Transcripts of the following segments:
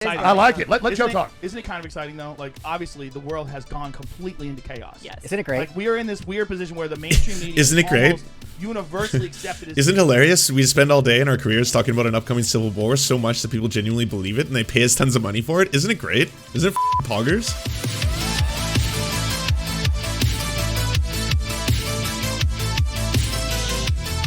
I like it. Let Joe talk. Isn't it kind of exciting though? Like obviously the world has gone completely into chaos. Yes. Isn't it great? Like we are in this weird position where the mainstream media Isn't it great? Universally accepted. Isn't it hilarious? We spend all day in our careers talking about an upcoming civil war so much that people genuinely believe it and they pay us tons of money for it. Isn't it great? Isn't it poggers?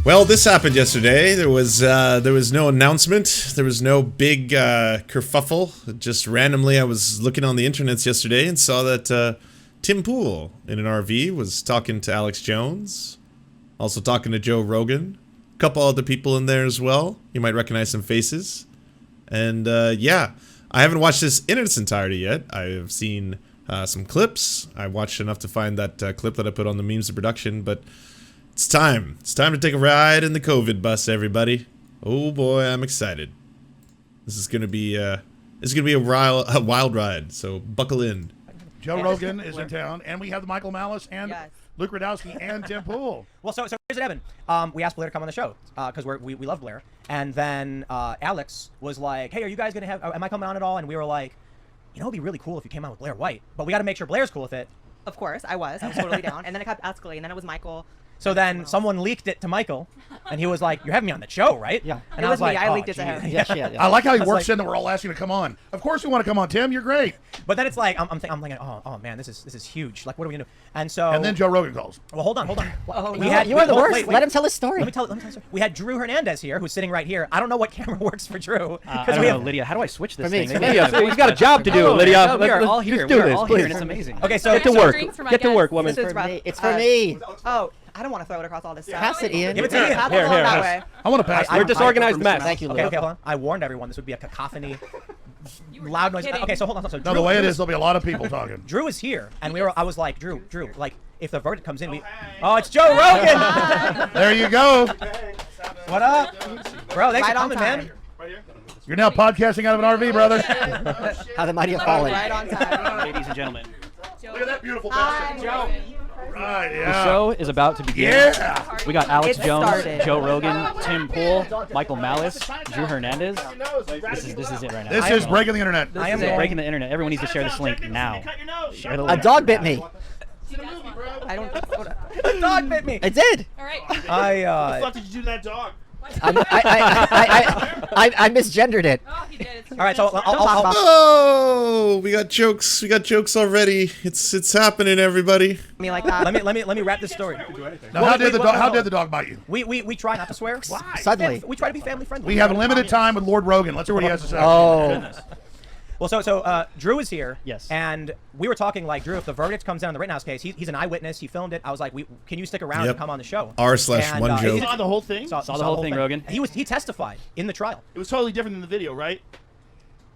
Well, this happened yesterday. There was no announcement. There was no big kerfuffle. Just randomly, I was looking on the internets yesterday and saw that Tim Pool in an RV was talking to Alex Jones, also talking to Joe Rogan, a couple other people in there as well. You might recognize some faces. And yeah, I haven't watched this in its entirety yet. I have seen some clips. I watched enough to find that clip that I put on the memes of production, but it's time. It's time to take a ride in the COVID bus, everybody. Oh boy, I'm excited. This is gonna be a wild ride. So buckle in. Joe Rogan is in town, and we have the Michael Malice and Luke Radowski and Tim Pool. Well, so here's what happened. We asked Blair to come on the show because we love Blair, and then Alex was like, "Hey, are you guys gonna have? Am I coming on at all?" And we were like, "You know, it'd be really cool if you came on with Blair White, but we got to make sure Blair's cool with it." Of course, I was totally down. And then it kept escalating. And then it was Michael. So then someone leaked it to Michael, and he was like, "You're having me on the show, right?" Yeah. And It I was was like, me. I "Oh, leaked it to him." geez." Yeah. I like how he That's works like- in that we're all asking to come on. Of course we want to come on, Tim. You're great. But then it's like I'm thinking, oh man, this is huge. Like, what are we gonna do? And so And then Joe Rogan calls. well, hold on. Oh, We no. had- You are the wait, worst. wait, wait. Let him tell his story. Let me tell you. We had Drew Hernandez here, who's sitting right here. I don't know what camera works for Drew I don't know, Lydia. How do I switch this For me, thing? for me. Lydia, We've got a job to do, Oh, Lydia. no, we are all here. Let's do We are this, all here, please. and it's amazing. Okay, so Get to work. Get to work, Woman. This is rough. It's for me. Oh, I don't want to throw it across all this stuff. Pass it, Ian. Give it to Ian. Pass it Here, along here, that here. way. I want to pass. We're disorganized mess. Thank you, Okay, Luke. hold on. I warned everyone this would be a cacophony, loud noise. kidding. Okay, so hold on. So No, the way it is, there'll be a lot of people talking. Drew is here, and I was like, Drew, like, if the verdict comes in, oh, it's Joe Rogan. There you go. What up, bro? Thanks Right for on coming, time. man. You're now podcasting out of an RV, brother. How the mighty have fallen. Right on time. Ladies and gentlemen, Look at that beautiful Hi. bastard. Joe. Right, the yeah. show is about to begin. Yeah. We got Alex It Jones, started. Joe Rogan, Tim Pool, Michael Malice, Drew Hernandez. This is it right now. This is breaking the internet. I am breaking the internet. Everyone needs to share this link now. Share the A link. dog bit me. I don't. A dog bit me. It did. All right. I What did you do to that dog? I misgendered it. Oh, he did. It's All right, so Don't talk I'll about Oh, we got jokes. We got jokes already. It's happening, everybody. me like that. let me wrap this story. Now, how did the dog bite you? We try not to swear. Suddenly. We try to be family friendly. We have limited time with Lord Rogan. Let's hear what he has to say. Oh. Well, so Drew is here. Yes. And we were talking like, Drew, if the verdict comes down in the Rittenhouse case, he's an eyewitness. He filmed it. I was like, can you stick around and come on the show? R/1 And, joke. You saw the whole thing? Saw the whole thing, Rogan. He testified in the trial. It was totally different than the video, right?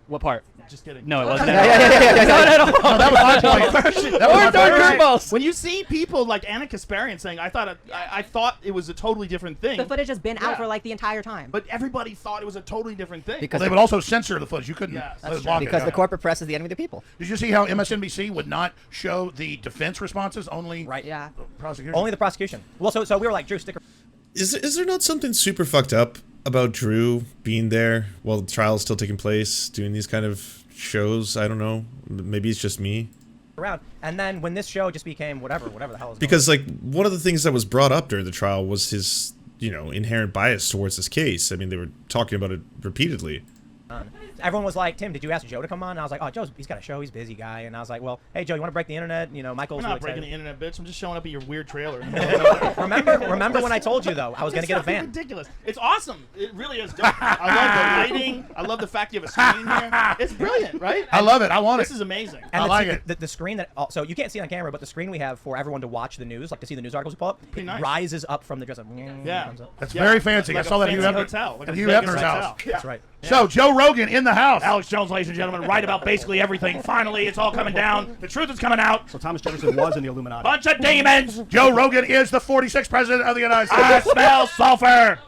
What part? Just kidding. No, it wasn't. No, that was my point. That was my point. When you see people like Anna Kasparian saying, I thought it was a totally different thing. The footage has been out for like the entire time. But everybody thought it was a totally different thing. Because They would also censor the footage. You couldn't. Yes, let us block it, because yeah. the corporate press is the enemy of the people. Did you see how MSNBC would not show the defense responses? Only Right. Yeah. prosecution. Only the prosecution. Well, so we were like, Drew, stick around. Is there not something super fucked up about Drew being there while the trial is still taking place, doing these kind of shows? I don't know. Maybe it's just me. Around. And then when this show just became whatever the hell is Because like one of the things that was brought up during the trial was his, inherent bias towards this case. I mean, they were talking about it repeatedly. going on. Everyone was like, Tim, did you ask Joe to come on? And I was like, oh, he's got a show. He's a busy guy. And I was like, well, hey, Joe, you want to break the internet? Michael's I'm not really breaking the internet, bitch. I'm just showing up at your weird trailer. remember when I told you, though, I was going to get a van. Ridiculous. It's awesome. It really is dope. I love the lighting. I love the fact you have a screen here. It's brilliant, right? I love it. I want This it. is amazing. And I like it. The screen that, so you can't see it on camera, but the screen we have for everyone to watch the news, like to see the news articles we pull up, it Pretty nice. rises up from the dress. Yeah. That's very fancy. Like I saw that a at Hugh fancy Hefner. hotel, like At a Hugh Vegas Hefner's hotel. house. That's right. So Joe Rogan in the house. Alex Jones, ladies and gentlemen, right about basically everything. Finally, it's all coming down. The truth is coming out. So Thomas Jefferson was in the Illuminati. Bunch of demons. Joe Rogan is the 46th president of the United I States. smell sulfur.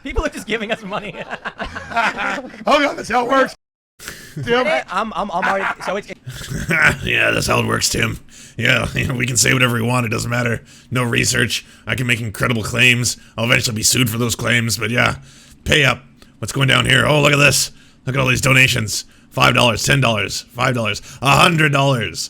People are just giving us money. Hold on, that's how it works. Tim. I'm already, so it's Yeah, that's how it works, Tim. Yeah, we can say whatever we want. It doesn't matter. No research. I can make incredible claims. I'll eventually be sued for those claims, but yeah, pay up. What's going down here? Oh, look at this. Look at all these donations. $5, $10, $5, $100.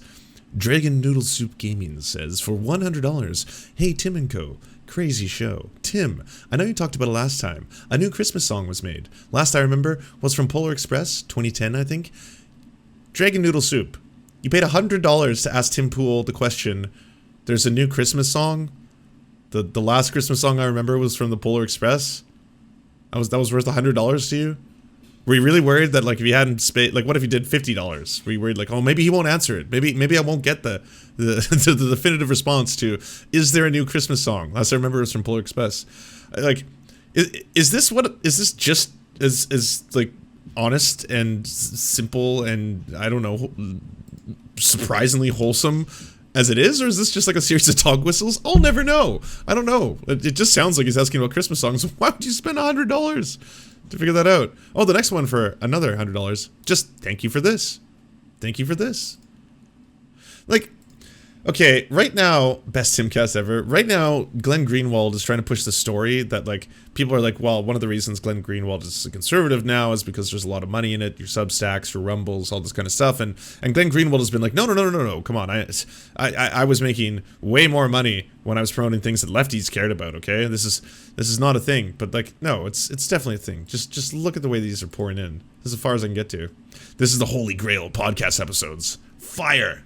Dragon Noodle Soup Gaming says, for $100, hey Tim and Co. Crazy show. Tim, I know you talked about it last time. A new Christmas song was made. Last I remember was from Polar Express, 2010, I think. Dragon Noodle Soup. You paid $100 to ask Tim Pool the question, there's a new Christmas song? The last Christmas song I remember was from the Polar Express? That was worth $100 to you? Were you really worried that, like, if you hadn't paid, like, what if you did $50? Were you worried, like, oh, maybe he won't answer it. Maybe I won't get the definitive response to, is there a new Christmas song? Last I remember it was from Polar Express. Like, is this just as like, honest and simple and, I don't know, surprisingly wholesome as it is? Or is this just like a series of dog whistles? I'll never know. I don't know. It just sounds like he's asking about Christmas songs. Why would you spend $100? To figure that out? Oh, the next one for another $100. Just thank you for this. Thank you for this. Like, okay, right now, best Timcast ever. Right now, Glenn Greenwald is trying to push the story that, like, people are like, well, one of the reasons Glenn Greenwald is a conservative now is because there's a lot of money in it, your Substacks, your Rumbles, all this kind of stuff. And Glenn Greenwald has been like, no, come on. I was making way more money when I was promoting things that lefties cared about, okay? This is not a thing, but, like, no, it's definitely a thing. Just look at the way these are pouring in. This is as far as I can get to. This is the Holy Grail podcast episodes. Fire!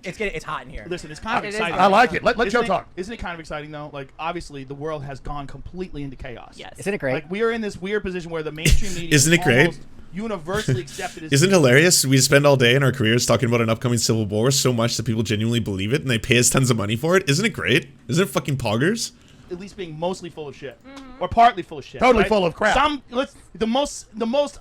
It's hot in here. Listen, it's kind of exciting. I like it. Let Joe talk. Isn't it kind of exciting, though? Like, obviously, the world has gone completely into chaos. Yes. Isn't it great? Like, we are in this weird position where the mainstream media Isn't it great? almost universally accepted as... Isn't it hilarious? We spend all day in our careers talking about an upcoming civil war so much that people genuinely believe it and they pay us tons of money for it. Isn't it great? Isn't it fucking poggers? At least being mostly full of shit. Or partly full of shit. Totally right? full of crap. The most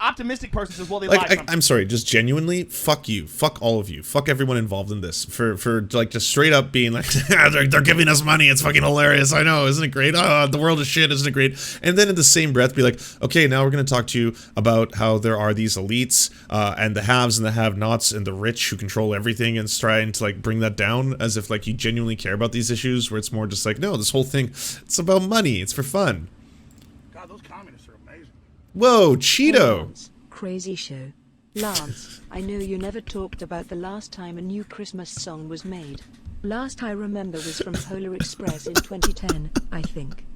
optimistic person says, well, they lied. Like, I'm sorry, just genuinely, fuck you. Fuck all of you. Fuck everyone involved in this. For like, just straight up being like, they're giving us money. It's fucking hilarious. I know. Isn't it great? Oh, the world is shit. Isn't it great? And then in the same breath be like, okay, now we're going to talk to you about how there are these elites and the haves and the have-nots and the rich who control everything, and trying to, like, bring that down as if, like, you genuinely care about these issues, where it's more just like, no, this whole thing, it's about money. It's for fun. God, those communists are amazing. Whoa, Cheeto. Lance, crazy show. Lance, I know you never talked about the last time a new Christmas song was made. Last I remember was from Polar Express in 2010, I think.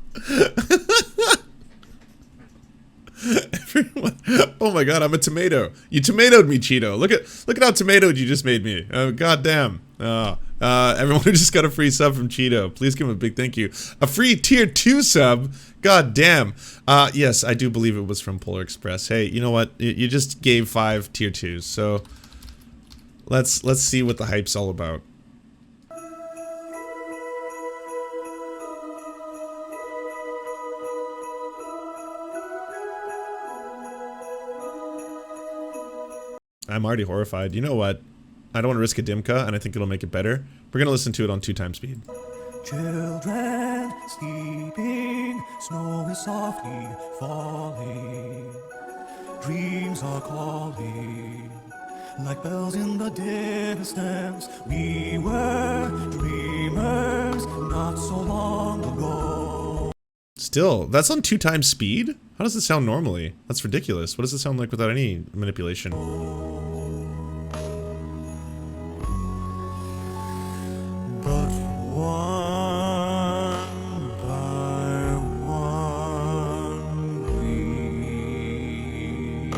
Everyone, oh my god, I'm a tomato. You tomatoed me, Cheeto. Look at how tomatoed you just made me. Oh, god damn. Everyone who just got a free sub from Cheeto, please give him a big thank you. A free tier 2 sub. God damn. Yes, I do believe it was from Polar Express. Hey, you know what? You just gave 5 tier 2s, so let's see what the hype's all about. I'm already horrified. You know what? I don't want to risk a Dimka, and I think it'll make it better. We're gonna listen to it on 2 times speed. Children sleeping, snow is softly falling. Dreams are calling, like bells in the distance. We were dreamers not so long ago. Still, that's on 2 times speed? How does it sound normally? That's ridiculous. What does it sound like without any manipulation? But one by one we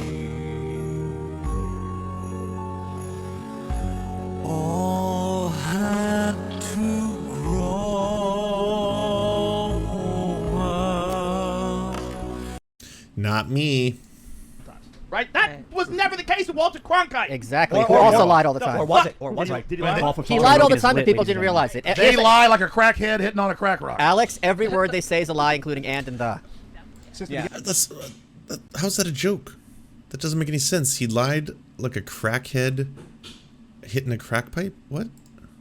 all had to grow up. Not me. Right? That was never the case with Walter Cronkite. Exactly. Who also lied all the time. Or was it? Or was it? Did he lie? He lied all the time, but people didn't realize it. They lie like a crackhead hitting on a crack rock. Alex, every word they say is a lie, including and the. Yeah. How's that a joke? That doesn't make any sense. He lied like a crackhead hitting a crack pipe? What?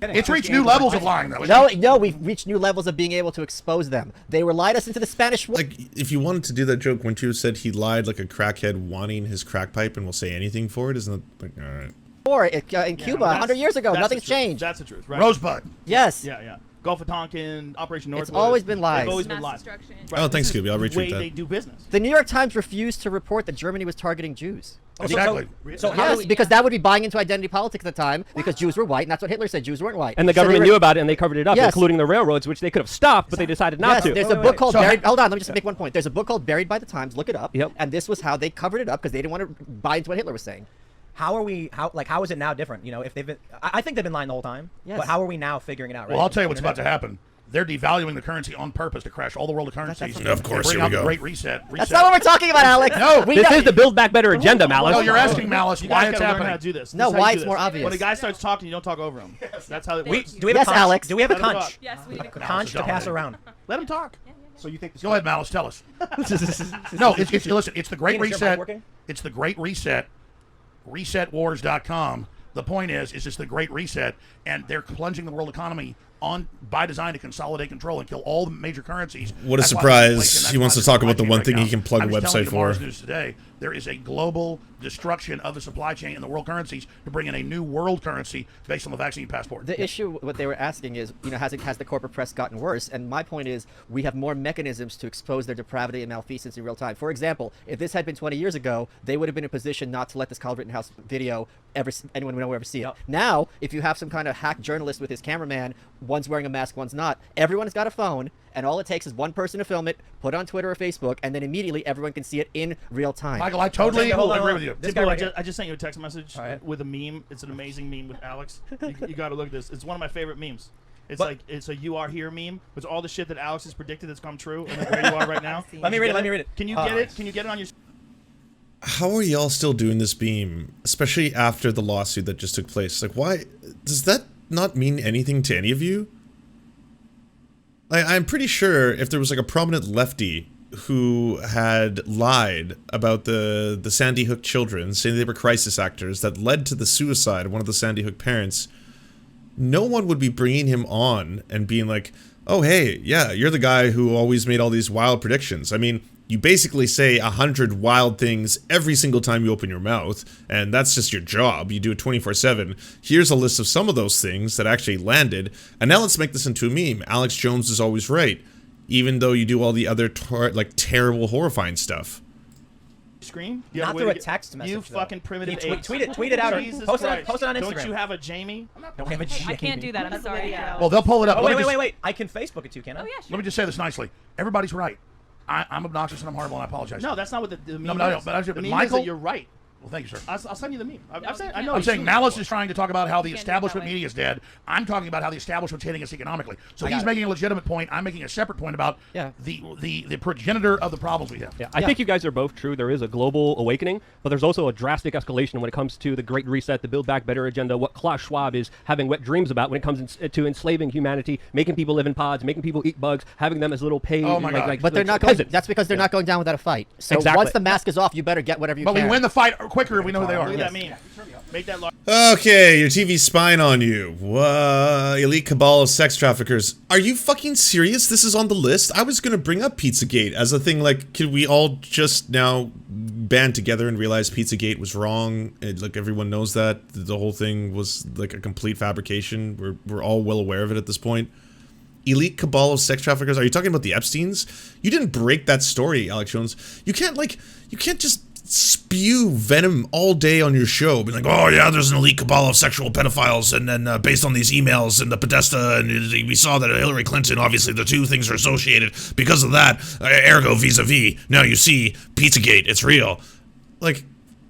It's reached new levels of lying, though. No, we've reached new levels of being able to expose them. They were lied us into the Spanish War. Like, if you wanted to do that joke, wouldn't you have said he lied like a crackhead wanting his crack pipe and will say anything for it? Isn't that, like, alright. In Cuba 100 years ago. Nothing's changed. That's the truth, right? Rosebud. Yes. Yeah. Gulf of Tonkin, Operation Northwood. It's always been lies. They've always been Mass lies. destruction. Oh, thanks, Scooby. I'll The retweet way that. they do business. The New York Times refused to report that Germany was targeting Jews. Exactly. So how do Yes, we, because that would be buying into identity politics at the time, because Jews were white, and that's what Hitler said, Jews weren't white. And the So they government were- knew about it, and they covered it up, Yes. including the railroads, which they could have stopped, but they decided not Yes, to. there's a book called So Buried. Hold on, let me just make one point. There's a book called Buried by the Times. Look it up. Yep. And this was how they covered it up because they didn't want to buy into what Hitler was saying. how are we? How is it now different? You know, if they've been, I think they've been lying the whole time. Yes. But how are we now figuring it out? Right? Well, I'll tell you what's about to happen. They're devaluing the currency on purpose to crash all the world of currencies. Of course, Bring here we out the go. Great Reset. That's not what we're talking about, Alex. No, This is the Build Back Better agenda, Malice. No, you're asking Malice You why guys it's gotta learn how happening. to do this. No, This is how you why do it's this. more obvious. When a guy starts talking, you don't talk over him. That's how it works. Do we have Yes, a conch? Alex. Do we have a Let him conch? talk. Yes, we need a Conch to pass around. Let him talk. So you think this Go ahead, Malice. Tell us. No, listen. It's the Great Ian, is your mic Reset. working? It's the Great Reset. ResetWars.com. The point is it's the Great Reset, and they're plunging the world economy on by design to consolidate control and kill all the major currencies. What a That's why surprise. inflation, that's He wants why to talk there's about the supply one chain thing he breakdown. can plug a I was telling website tomorrow's for. News today, there is a global destruction of the supply chain and the world currencies to bring in a new world currency based on the vaccine passport. The issue, what they were asking is, has the corporate press gotten worse? And my point is, we have more mechanisms to expose their depravity and malfeasance in real time. For example, if this had been 20 years ago, they would have been in a position not to let this Kyle Rittenhouse video anyone would ever see it. Yep. Now, if you have some kind of hack journalist with his cameraman, one's wearing a mask, one's not, everyone's got a phone, and all it takes is one person to film it, put it on Twitter or Facebook, and then immediately everyone can see it in real time. Michael, I totally Hold on, agree with you. This Simple, guy right I just sent you a text message with a meme. It's an amazing meme with Alex. You got to look at this. It's one of my favorite memes. It's a "You Are Here" meme. It's all the shit that Alex has predicted that's come true, and like where you are right now. Let me read it. Can you get it? Can you get it on your? How are y'all still doing this beam, especially after the lawsuit that just took place? Like, why does that not mean anything to any of you? I'm pretty sure if there was like a prominent lefty who had lied about the Sandy Hook children, saying they were crisis actors, that led to the suicide of one of the Sandy Hook parents, no one would be bringing him on and being like, oh, hey, yeah, you're the guy who always made all these wild predictions. I mean, you basically say 100 wild things every single time you open your mouth, and that's just your job. You do it 24/7. Here's a list of some of those things that actually landed, and now let's make this into a meme. Alex Jones is always right, even though you do all the other terrible, horrifying stuff. Screen? Not through a text message. You fucking primitive apes. Tweet it out. Jesus Post Christ. it on Instagram. Don't you have a Jamie? Don't we have a Jamie? I can't do that. I'm sorry. Well, they'll pull it up. Oh, Let me just- wait. I can Facebook it too, can I? Oh yeah, sure. Let me just say this nicely. Everybody's right. I'm obnoxious and I'm horrible and I apologize. No, that's not what the meme No, is. but I the meme is Michael- that you're right. Well, thank you, sir. I'll send you the meme. I know. I'm you've saying seen it Malice before. is trying to talk about how the Can't do it establishment that way. media is dead. I'm talking about how the establishment's hitting us economically. So I he's got it. making a legitimate point. I'm making a separate point about the progenitor of the problems we have. Yeah, I think you guys are both true. There is a global awakening, but there's also a drastic escalation when it comes to the Great Reset, the Build Back Better agenda, what Klaus Schwab is having wet dreams about when it comes to enslaving humanity, making people live in pods, making people eat bugs, having them as little paid. Oh my God. But they're not going. That's because they're not going down without a fight. So Exactly. once the mask is off, you better get whatever you But can. we win the fight quicker if we know who they are. Look at that meme. Make that large. Okay, your TV's spying on you. Elite cabal of sex traffickers. Are you fucking serious? This is on the list? I was gonna bring up Pizzagate as a thing, like, could we all just now band together and realize Pizzagate was wrong? Like, everyone knows that. The whole thing was, like, a complete fabrication. We're all well aware of it at this point. Elite cabal of sex traffickers? Are you talking about the Epsteins? You didn't break that story, Alex Jones. You can't just spew venom all day on your show, be like, oh yeah, there's an elite cabal of sexual pedophiles, and then based on these emails and the Podesta, and we saw that Hillary Clinton, obviously the two things are associated because of that, ergo vis-a-vis. Now you see, Pizzagate, it's real. Like,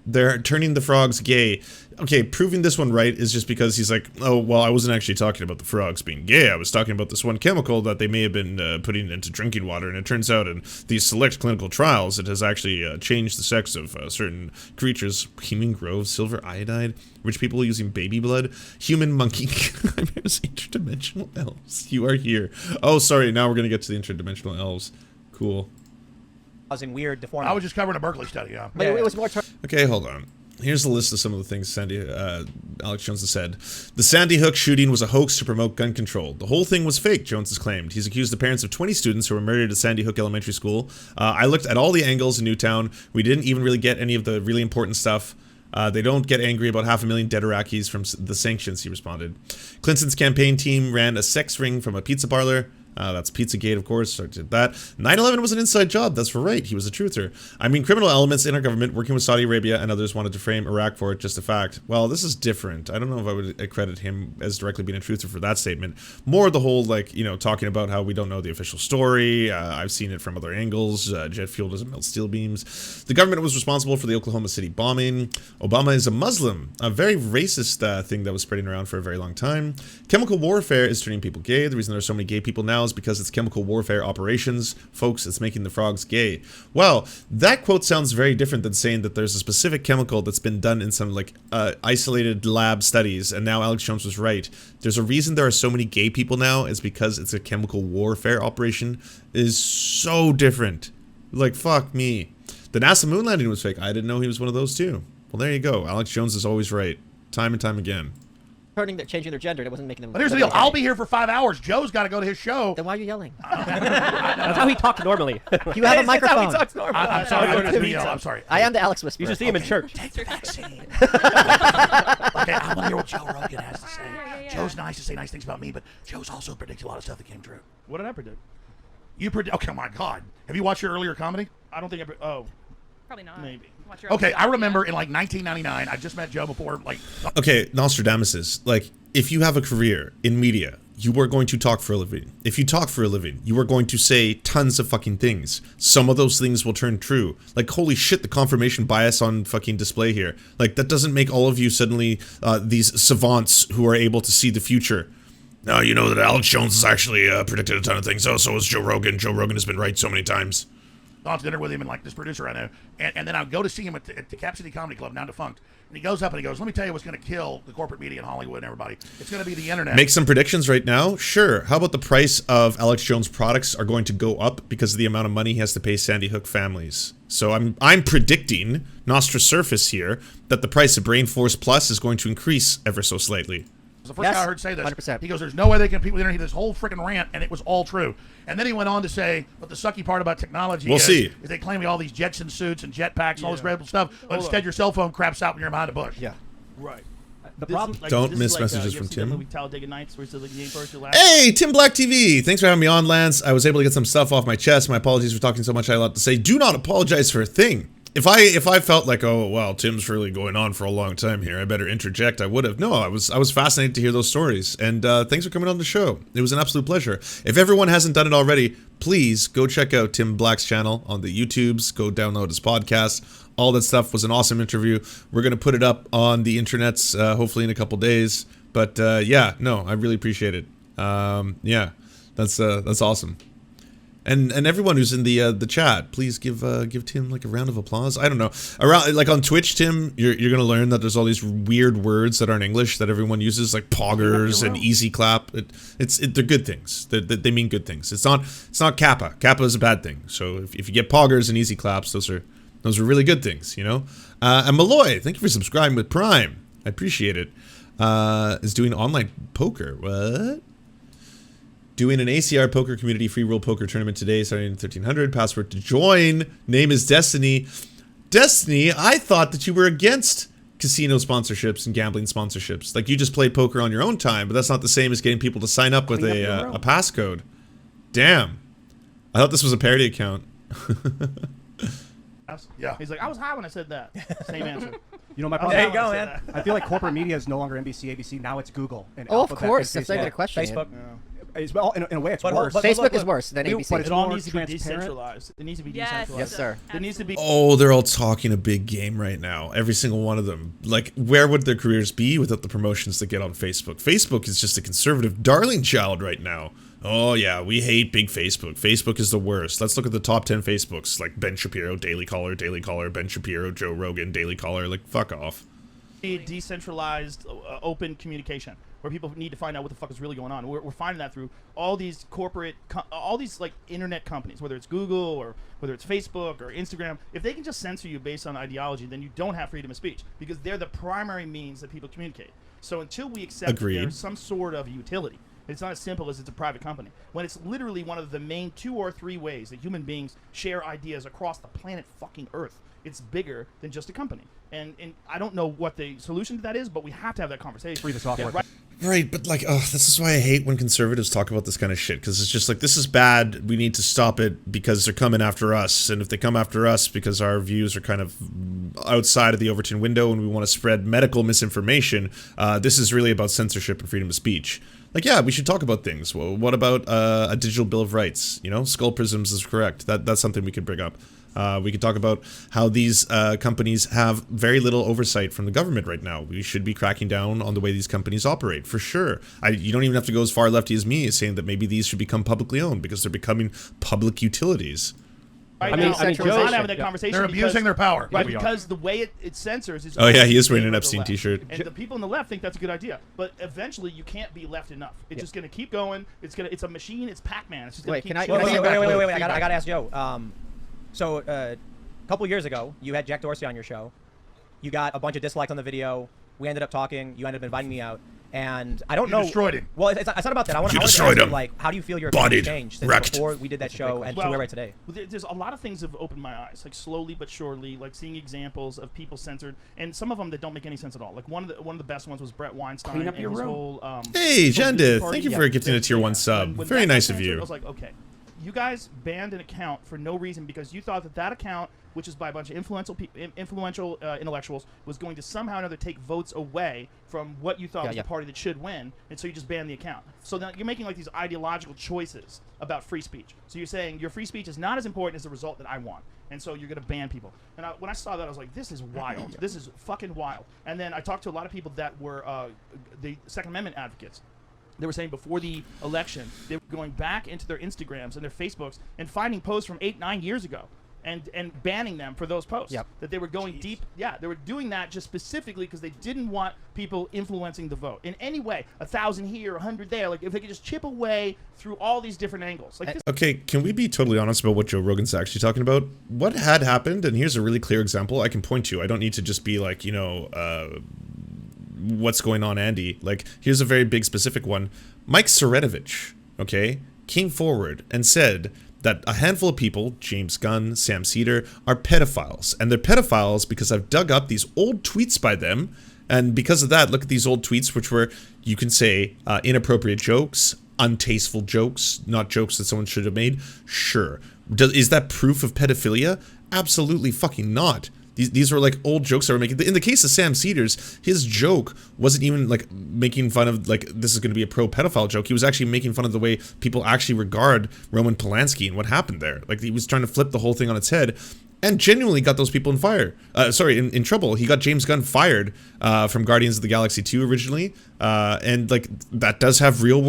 they're turning the frogs gay. Okay, proving this one right is just because he's like, oh, well, I wasn't actually talking about the frogs being gay. I was talking about this one chemical that they may have been putting into drinking water. And it turns out in these select clinical trials, it has actually changed the sex of certain creatures. Human grove, silver iodide, rich people using baby blood, human monkey, chimeras, interdimensional elves. You are here. Oh, sorry, now we're going to get to the interdimensional elves. Cool. Causing weird deformity. I was just covering a Berkeley study, yeah. But it was more. Okay, hold on. Here's the list of some of the things Alex Jones has said. The Sandy Hook shooting was a hoax to promote gun control. The whole thing was fake, Jones has claimed. He's accused the parents of 20 students who were murdered at Sandy Hook Elementary School. I looked at all the angles in Newtown. We didn't even really get any of the really important stuff. They don't get angry about 500,000 dead Iraqis from the sanctions, he responded. Clinton's campaign team ran a sex ring from a pizza parlor. That's Pizzagate, of course. So I did that. 9/11 was an inside job. That's right. He was a truther. I mean, criminal elements in our government working with Saudi Arabia and others wanted to frame Iraq for it. Just a fact. Well, this is different. I don't know if I would accredit him as directly being a truther for that statement. More the whole, like, you know, talking about how we don't know the official story. I've seen it from other angles. Jet fuel doesn't melt steel beams. The government was responsible for the Oklahoma City bombing. Obama is a Muslim. A very racist thing that was spreading around for a very long time. Chemical warfare is turning people gay. The reason there are so many gay people now is because it's chemical warfare operations. Folks, it's making the frogs gay. Well, that quote sounds very different than saying that there's a specific chemical that's been done in some like isolated lab studies, and now Alex Jones was right. There's a reason there are so many gay people now. It's because it's a chemical warfare operation. It is so different. Like, fuck me. The NASA moon landing was fake. I didn't know he was one of those too. Well, there you go. Alex Jones is always right. Time and time again. Changing their gender, and it wasn't making them. But here's the deal. I'll be here for 5 hours. Joe's got to go to his show. Then why are you yelling? That's how he talks normally. You have a microphone. That's how he talks normally. I'm sorry. I'm sorry. I am the Alex Whisperer. You should see him in church. Take the vaccine. Okay, I want to hear what Joe Rogan has to say. Joe's nice to say nice things about me, but Joe's also predicted a lot of stuff that came true. What did I predict? You predict? Oh, my God. Have you watched your earlier comedy? I don't think oh. Probably not. Maybe. Okay, I remember in like 1999, I just met Joe before, like... Okay, Nostradamus, like, if you have a career in media, you are going to talk for a living. If you talk for a living, you are going to say tons of fucking things. Some of those things will turn true. Like, holy shit, the confirmation bias on fucking display here. Like, that doesn't make all of you suddenly these savants who are able to see the future. Now, you know that Alex Jones has actually predicted a ton of things. Oh, so has Joe Rogan. Joe Rogan has been right so many times. Gone to dinner with him and like this producer I know, and then I would go to see him at the Cap City Comedy Club, now defunct, and he goes up and he goes, let me tell you what's going to kill the corporate media in Hollywood and everybody. It's going to be the internet. Make some predictions right now? Sure. How about the price of Alex Jones products are going to go up because of the amount of money he has to pay Sandy Hook families? So I'm predicting, Nostra Surface here, that the price of Brain Force Plus is going to increase ever so slightly. It was the first guy I heard say this. 100%. He goes, there's no way they can compete with the internet. This whole freaking rant, and it was all true. And then he went on to say, but the sucky part about technology is they claim all these Jetson suits and jetpacks and all this incredible stuff, but instead your cell phone craps out when you're behind a bush. Yeah. Right. The problem. Don't miss messages from Tim. Movie Talladega Nights, where he says, like, you ain't first, you're last. Hey, Tim Black TV. Thanks for having me on, Lance. I was able to get some stuff off my chest. My apologies for talking so much. I had a lot to say. Do not apologize for a thing. If I felt like, oh, well, Tim's really going on for a long time here, I better interject, I would have. No, I was fascinated to hear those stories. And thanks for coming on the show. It was an absolute pleasure. If everyone hasn't done it already, please go check out Tim Black's channel on the YouTubes. Go download his podcast. All that stuff was an awesome interview. We're going to put it up on the internets hopefully in a couple days. But yeah, no, I really appreciate it. Yeah, that's awesome. And everyone who's in the chat, please give Tim like a round of applause. I don't know, around like on Twitch, Tim, you're gonna learn that there's all these weird words that aren't English that everyone uses, like poggers and easy clap. They're good things. They mean good things. It's not kappa. Kappa is a bad thing. So if you get poggers and easy claps, those are really good things, you know. And Malloy, thank you for subscribing with Prime. I appreciate it. Is doing online poker. What? Doing an ACR poker community free roll poker tournament today, starting at 1300. Password to join. Name is Destiny. Destiny, I thought that you were against casino sponsorships and gambling sponsorships. Like you just play poker on your own time, but that's not the same as getting people to sign up with a passcode. Damn. I thought this was a parody account. Yeah. He's like, I was high when I said that. Same answer. You know, my problem. There you go, man. I feel like corporate media is no longer NBC, ABC. Now it's Google. And Oh, of Alphabet, course. and That's not even a question. Facebook. Yeah. It's, well, in a way, it's But worse. Facebook is worse than ABC. But it's It all more needs to be transparent. decentralized. It needs to be Yes. decentralized. Yes, sir. It needs to be. Oh, they're all talking a big game right now. Every single one of them. Like, where would their careers be without the promotions they get on Facebook? Facebook is just a conservative darling child right now. Oh, yeah, we hate big Facebook. Facebook is the worst. Let's look at the top 10 Facebooks, like Ben Shapiro, Daily Caller, Ben Shapiro, Joe Rogan, Daily Caller. Like, fuck off. Decentralized, open communication where people need to find out what the fuck is really going on. We're finding that through all these corporate, all these like internet companies, whether it's Google or whether it's Facebook or Instagram. If they can just censor you based on ideology, then you don't have freedom of speech because they're the primary means that people communicate. So until we accept that there's some sort of utility, it's not as simple as it's a private company. When it's literally one of the main 2 or 3 ways that human beings share ideas across the planet fucking Earth. It's bigger than just a company. And I don't know what the solution to that is, but we have to have that conversation. Free the software. Right. Right, but like, oh, this is why I hate when conservatives talk about this kind of shit, because it's just like, this is bad, we need to stop it because they're coming after us, and if they come after us because our views are kind of outside of the Overton window and we want to spread medical misinformation, this is really about censorship and freedom of speech. Like, yeah, we should talk about things. Well, what about a digital bill of rights? You know, skull prisms is correct. That's something we could bring up. We could talk about how these companies have very little oversight from the government right now. We should be cracking down on the way these companies operate, for sure. You don't even have to go as far lefty as me, saying that maybe these should become publicly owned because they're becoming public utilities. Right I mean, now, Joe's we're not having that conversation. They're abusing their power. Right, because the way it censors is. Oh yeah, he is wearing in an Epstein t-shirt. And the people on the left think that's a good idea, but eventually you can't be left enough. It's just going to keep going. It's a machine. It's Pac-Man. It's just going to keep. Wait. I gotta ask Joe. So a couple years ago, you had Jack Dorsey on your show. You got a bunch of dislikes on the video. We ended up talking. You ended up inviting me out. And I don't know. You destroyed him. Well, it's not about that. I want to ask you, like, how do you feel your opinion changed since before we did that show and to where we're at today? There's a lot of things that have opened my eyes, like slowly but surely, like seeing examples of people censored, and some of them that don't make any sense at all. Like one of the best ones was Brett Weinstein. Clean up your his room. whole, Hey, Jendith, thank you for gifting a tier 1 sub. When Very that got nice of censored, you. I was like, okay, you guys banned an account for no reason because you thought that account, which is by a bunch of influential intellectuals, was going to somehow or another take votes away from what you thought was the party that should win, and so you just banned the account. So now you're making like these ideological choices about free speech. So you're saying your free speech is not as important as the result that I want, and so you're going to ban people. And when I saw that, I was like, this is wild. This is fucking wild. And then I talked to a lot of people that were the Second Amendment advocates. They were saying before the election, they were going back into their Instagrams and their Facebooks and finding posts from 8-9 years ago and banning them for those posts. That they were going deep. Yeah, they were doing that just specifically because they didn't want people influencing the vote in any way. 1,000 here, 100 there. Like if they could just chip away through all these different angles. Like this. Okay, can we be totally honest about what Joe Rogan's actually talking about? What had happened, and here's a really clear example I can point to. I don't need to just be like, you know, what's going on, Andy? Like, here's a very big specific one. Mike Seretovich, okay, came forward and said that a handful of people, James Gunn, Sam Cedar, are pedophiles. And they're pedophiles because I've dug up these old tweets by them. And because of that, look at these old tweets, which were, you can say, inappropriate jokes, untasteful jokes, not jokes that someone should have made. Sure. Is that proof of pedophilia? Absolutely fucking not. These were like old jokes that were making. In the case of Sam Cedars, his joke wasn't even like making fun of like this is going to be a pro-pedophile joke. He was actually making fun of the way people actually regard Roman Polanski and what happened there. Like he was trying to flip the whole thing on its head, and genuinely got those people in trouble. He got James Gunn fired from Guardians of the Galaxy 2 originally, and like that does have real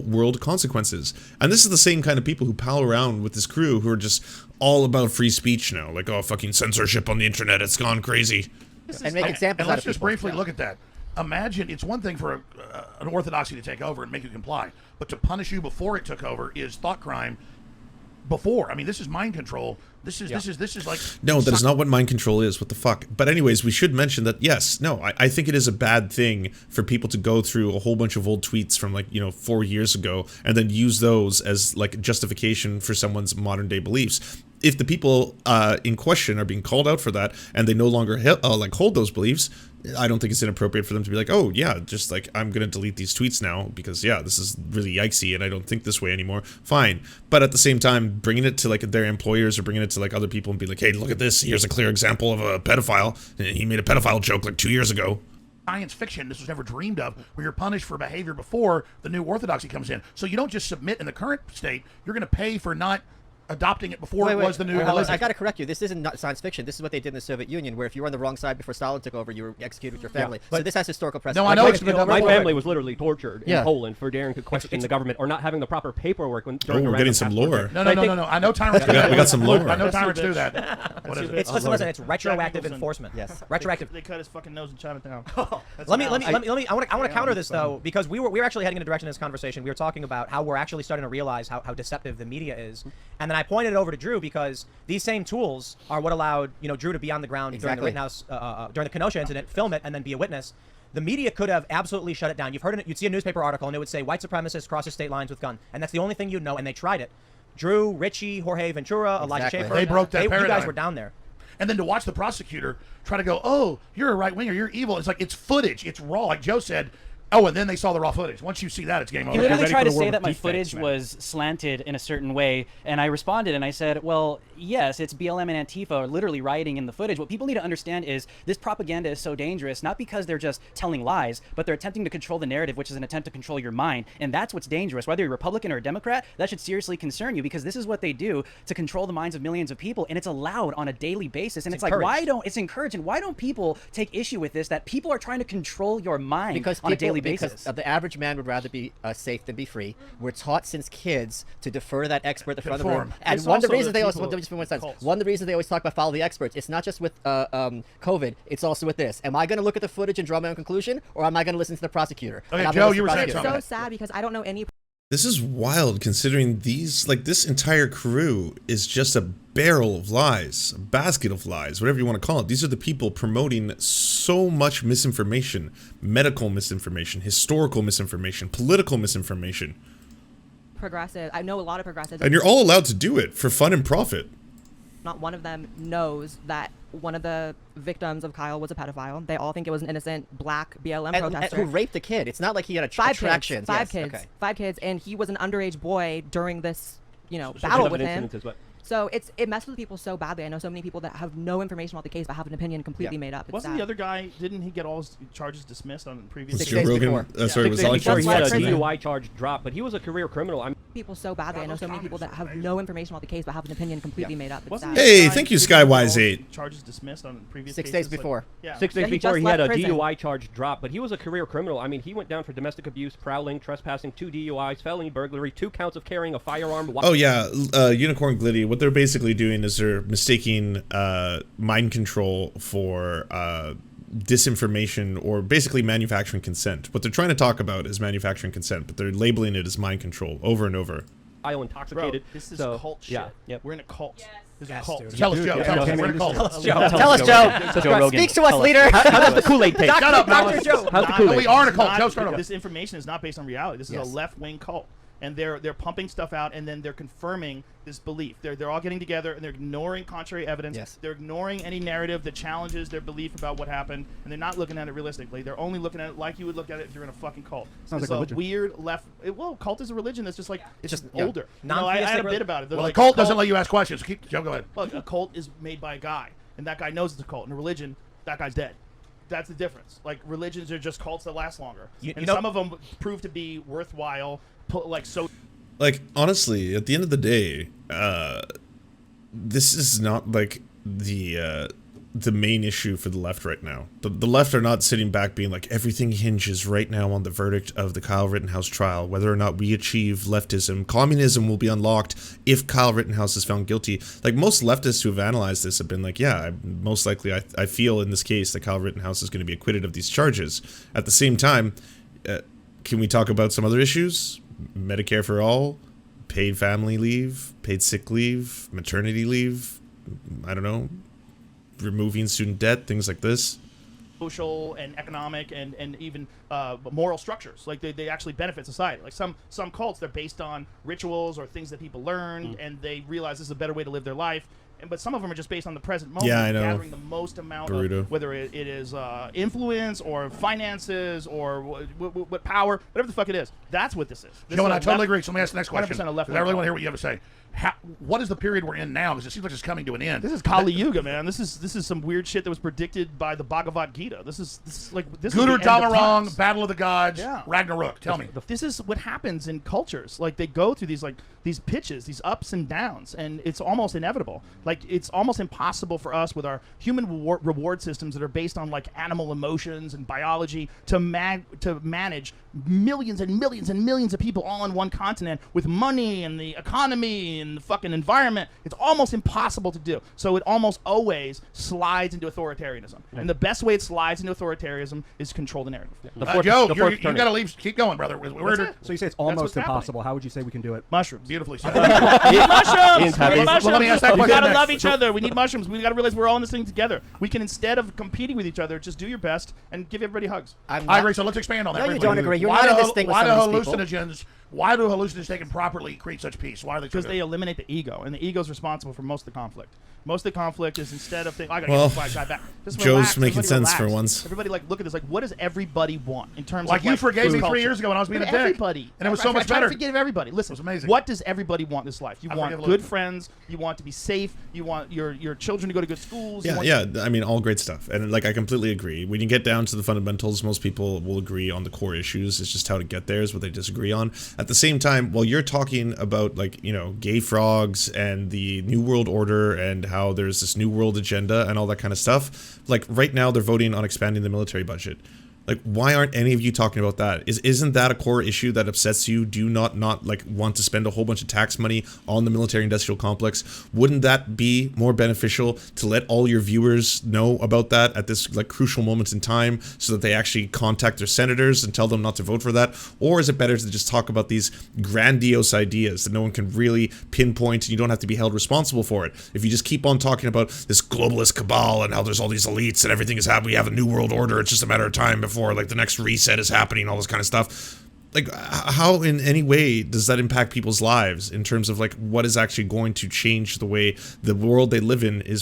world consequences. And this is the same kind of people who pal around with this crew who are just all about free speech now. Like, oh, fucking censorship on the internet, it's gone crazy. And make examples and let's out of just people. briefly look at that. Imagine, it's one thing for an orthodoxy to take over and make you comply, but to punish you before it took over is thought crime. Before, I mean, this is mind control. This is like no, that is not what mind control is. What the fuck? But anyways, we should mention that yes, no, I think it is a bad thing for people to go through a whole bunch of old tweets from like 4 years ago and then use those as like justification for someone's modern day beliefs. If the people in question are being called out for that and they no longer hold those beliefs, I don't think it's inappropriate for them to be like, oh yeah, just like I'm gonna delete these tweets now because yeah, this is really yikesy and I don't think this way anymore. Fine, but at the same time, bringing it to like their employers or bringing it to like other people and be like, hey, look at this. Here's a clear example of a pedophile. He made a pedophile joke like 2 years ago. Science fiction, this was never dreamed of, where you're punished for behavior before the new orthodoxy comes in. So you don't just submit in the current state, you're going to pay for not adopting it before it was the new religion. I got to correct you. This isn't science fiction. This is what they did in the Soviet Union, where if you were on the wrong side before Stalin took over, you were executed with your family. So this has historical precedent. No, I know it's been done my before. family was literally tortured in Poland for daring to question the government or not having the proper paperwork during we're getting some lore. No. I know tyrants do that. We got some lore. I know tyrants do that. What is it? Listen, it's retroactive enforcement. Yes. Retroactive. They cut his fucking nose in Chinatown. Let me. I want to counter this though, because we were actually heading in a direction in this conversation. We were talking about how we're actually starting to realize how deceptive the media is, and then I pointed it over to Drew because these same tools are what allowed Drew to be on the ground during the Rittenhouse, during the Kenosha incident, film it, and then be a witness. The media could have absolutely shut it down. You've heard it. You'd see a newspaper article and it would say white supremacist crosses state lines with gun, and that's the only thing you'd know. And they tried it. Drew, Richie, Jorge Ventura, Elijah Schaefer. They broke that paradigm. You guys were down there. And then to watch the prosecutor try to go, oh, you're a right winger, you're evil. It's like, it's footage, it's raw. Like Joe said, oh, and then they saw the raw footage. Once you see that, it's game over. He literally tried to say that my footage was slanted in a certain way, and I responded and I said, well, yes, it's BLM and Antifa literally rioting in the footage. What people need to understand is this propaganda is so dangerous, not because they're just telling lies, but they're attempting to control the narrative, which is an attempt to control your mind. And that's what's dangerous. Whether you're a Republican or a Democrat, that should seriously concern you, because this is what they do to control the minds of millions of people, and it's allowed on a daily basis. And it's like, why don't, it's encouraging, why don't people take issue with this, that people are trying to control your mind on a daily basis? The average man would rather be safe than be free. We're taught since kids to defer to that expert at the front of the room. And one of the reasons they always talk about follow the experts. It's not just with COVID. It's also with this. Am I going to look at the footage and draw my own conclusion, or am I going to listen to the prosecutor? Okay, Joe, you were saying something. It's so sad because I don't know any. This is wild, considering this entire crew is just a barrel of lies, a basket of lies, whatever you want to call it. These are the people promoting so much misinformation, medical misinformation, historical misinformation, political misinformation. Progressive. I know a lot of progressives. And you're all allowed to do it for fun and profit. Not one of them knows that one of the victims of Kyle was a pedophile. They all think it was an innocent black BLM protester who raped a kid. It's not like he had attractions. Five kids, and he was an underage boy during this, battle with him. So it messes with people so badly. I know so many people that have no information about the case but have an opinion completely made up. It's Wasn't sad. the other guy? Didn't he get all his charges dismissed on previous? 6 days before. Sorry, was he had a DUI charge dropped, but he was a career criminal. People so badly. I know so many people that have no information about the case but have an opinion completely made up. It's sad. Hey, thank you, Skywise8. Charges dismissed on previous. 6 days before. 6 days before he had a DUI charge dropped, but he was a career criminal. I mean, he went down for domestic abuse, prowling, trespassing, 2 DUIs, felony burglary, 2 counts of carrying a firearm. Oh yeah, Unicorn Glitty. What they're basically doing is they're mistaking mind control for disinformation, or basically manufacturing consent. What they're trying to talk about is manufacturing consent, but they're labeling it as mind control over and over. Intoxicated. Bro, this is cult shit. We're in a cult. Yes. This is a cult. Tell us, Joe. We're in a cult. Tell us, Joe. Speak to us, leader. How does the Kool-Aid taste? Shut up, Dr. Joe. How's the Kool-Aid? We are in a cult. Joe, start over. This information is not based on reality. This is a left-wing cult. And they're pumping stuff out, and then they're confirming this belief. They're all getting together, and they're ignoring contrary evidence. Yes. They're ignoring any narrative that challenges their belief about what happened, and they're not looking at it realistically. They're only looking at it like you would look at it if you're in a fucking cult. Sounds it's like a religion. weird left. Cult is a religion that's just like it's just yeah. older. I had a bit about it. They're Well, like, the cult doesn't let you ask questions. Joe, go ahead. Look, a cult is made by a guy, and that guy knows it's a cult. And a religion, that guy's dead. That's the difference. Like, religions are just cults that last longer, and some of them prove to be worthwhile. Like, honestly, at the end of the day, this is not like the main issue for the left right now. The left are not sitting back being like, everything hinges right now on the verdict of the Kyle Rittenhouse trial. Whether or not we achieve leftism, communism will be unlocked if Kyle Rittenhouse is found guilty. Like, most leftists who have analyzed this have been like, yeah, most likely I feel in this case that Kyle Rittenhouse is going to be acquitted of these charges. At the same time, can we talk about some other issues? Medicare for all, paid family leave, paid sick leave, maternity leave, I don't know, removing student debt, things like this. Social and economic and even moral structures. Like they actually benefit society. Like some cults, they're based on rituals or things that people learned, and they realize this is a better way to live their life. But some of them are just based on the present moment, yeah, I know. gathering the most amount of, whether it is influence or finances or what power, whatever the fuck it is. That's what this is. Joe, and I totally agree. So let me ask the next question. 100% left. I really want to hear what you have to say. What is the period we're in now? Because it seems like it's coming to an end. This is Kali Yuga, man. This is some weird shit that was predicted by the Bhagavad Gita. This is Guder Damarang, Battle of the Gods, Ragnarok. Tell me. This is what happens in cultures. Like, they go through these pitches, these ups and downs, and it's almost inevitable. Like, it's almost impossible for us with our human reward systems that are based on like animal emotions and biology to manage millions and millions and millions of people all on one continent with money and the economy and the fucking environment. It's almost impossible to do. So it almost always slides into authoritarianism. Right. And the best way it slides into authoritarianism is control the narrative. Joe, you got to leave. Keep going, brother. So you say it's almost impossible. How would you say we can do it? Mushrooms. Beautifully said. Mushrooms. Well, let me ask that question. We gotta next. love each other. We need mushrooms. We gotta realize we're all in this thing together. We can, instead of competing with each other, just do your best and give everybody hugs. I agree. So let's expand on that. No, you don't agree. You're not in this thing with why some do of these people. hallucinogens Why do hallucinogens taken properly create such peace? Why are they? Because they eliminate the ego, and the ego is responsible for most of the conflict. Most of the conflict is instead of thinking, I gotta get this black guy back. Just Joe's relax, making everybody sense for relax. once. Everybody look at this. What does everybody want in terms like of you forgave me food 3 years ago when I was being a dick. Everybody, and it was so much I try better. to forgive everybody. Listen, it was amazing. What does everybody want in this life? You want forgive good Luke. friends. You want to be safe. You want your children to go to good schools. Yeah. I mean, all great stuff, and like I completely agree. When you get down to the fundamentals, most people will agree on the core issues. It's just how to get there is what they disagree on. At the same time, while you're talking about like gay frogs and the New World Order and how there's this New World agenda and all that kind of stuff, like right now they're voting on expanding the military budget. Like, why aren't any of you talking about that? Isn't that a core issue that upsets you? Do you not like want to spend a whole bunch of tax money on the military-industrial complex? Wouldn't that be more beneficial to let all your viewers know about that at this like crucial moment in time, so that they actually contact their senators and tell them not to vote for that? Or is it better to just talk about these grandiose ideas that no one can really pinpoint and you don't have to be held responsible for it? If you just keep on talking about this globalist cabal and how there's all these elites and everything is happening, we have a new world order, it's just a matter of time before like the next reset is happening, all this kind of stuff. Like, how in any way does that impact people's lives in terms of like what is actually going to change the way the world they live in is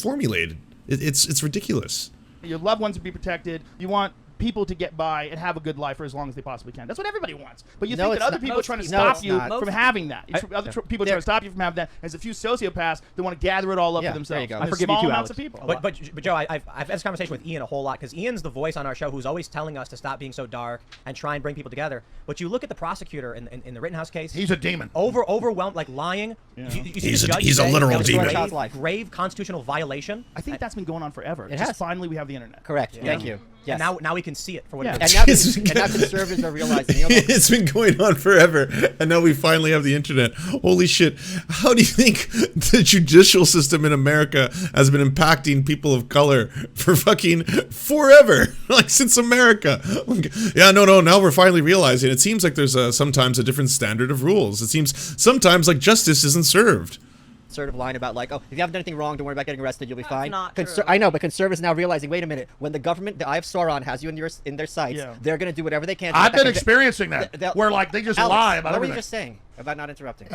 formulated? It's ridiculous. Your loved ones to be protected. You want people to get by and have a good life for as long as they possibly can. That's what everybody wants. But you think that other people are trying to stop you from having that. Other people are trying to stop you from having that. There's a few sociopaths that want to gather it all up for themselves. There you go. I forgive you too, Alex. Of people. But Joe, I've had this conversation with Ian a whole lot because Ian's the voice on our show who's always telling us to stop being so dark and try and bring people together. But you look at the prosecutor in the Rittenhouse case. He's a demon. Overwhelmed, like lying. Yeah. You see the judge he's a say literal that was demon. grave constitutional violation. I think that's been going on forever. It Just has. finally we have the internet. Correct. Thank you. Yes. And now we can see it for what it And is. now, and now conservatives are realizing. It's been going on forever, and now we finally have the internet. Holy shit. How do you think the judicial system in America has been impacting people of color for fucking forever? Like, since America. Yeah, no, now we're finally realizing. It seems like there's sometimes a different standard of rules. It seems sometimes like justice isn't served. Sort of line about like, oh, if you haven't done anything wrong, don't worry about getting arrested, you'll be fine. Not true. I know, but conservatives now realizing, wait a minute, when the government, the Eye of Sauron, has you in their sights, they're going to do whatever they can. I've been experiencing that, where like they just Alex, lie about what everything. were you just saying about not interrupting?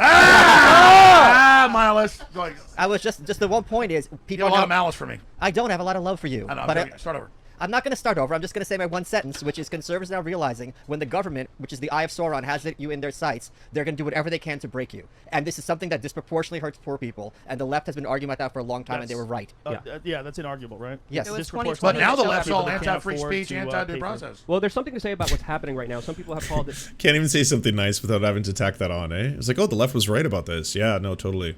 Malice. Go ahead. I was just the one point is people You have a lot of malice for me. I don't have a lot of love for you. I know, but start over. I'm not going to start over. I'm just going to say my one sentence, which is conservatives now realizing when the government, which is the Eye of Sauron, has you in their sights, they're going to do whatever they can to break you. And this is something that disproportionately hurts poor people. And the left has been arguing about that for a long time, and they were right. Yeah, that's inarguable, right? Yes. But now the left's all anti-free speech, anti-due process. Well, there's something to say about what's happening right now. Some people have called it. Can't even say something nice without having to tack that on, eh? It's like, oh, the left was right about this. Yeah, no, totally.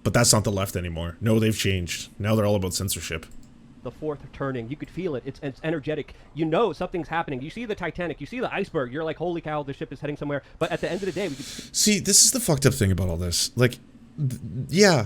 But that's not the left anymore. No, they've changed. Now they're all about censorship. The fourth turning, you could feel it. It's energetic. You know something's happening. You see the Titanic, you see the iceberg. You're like, holy cow, the ship is heading somewhere. But at the end of the day, we could see. This is the fucked up thing about all this. Like, yeah,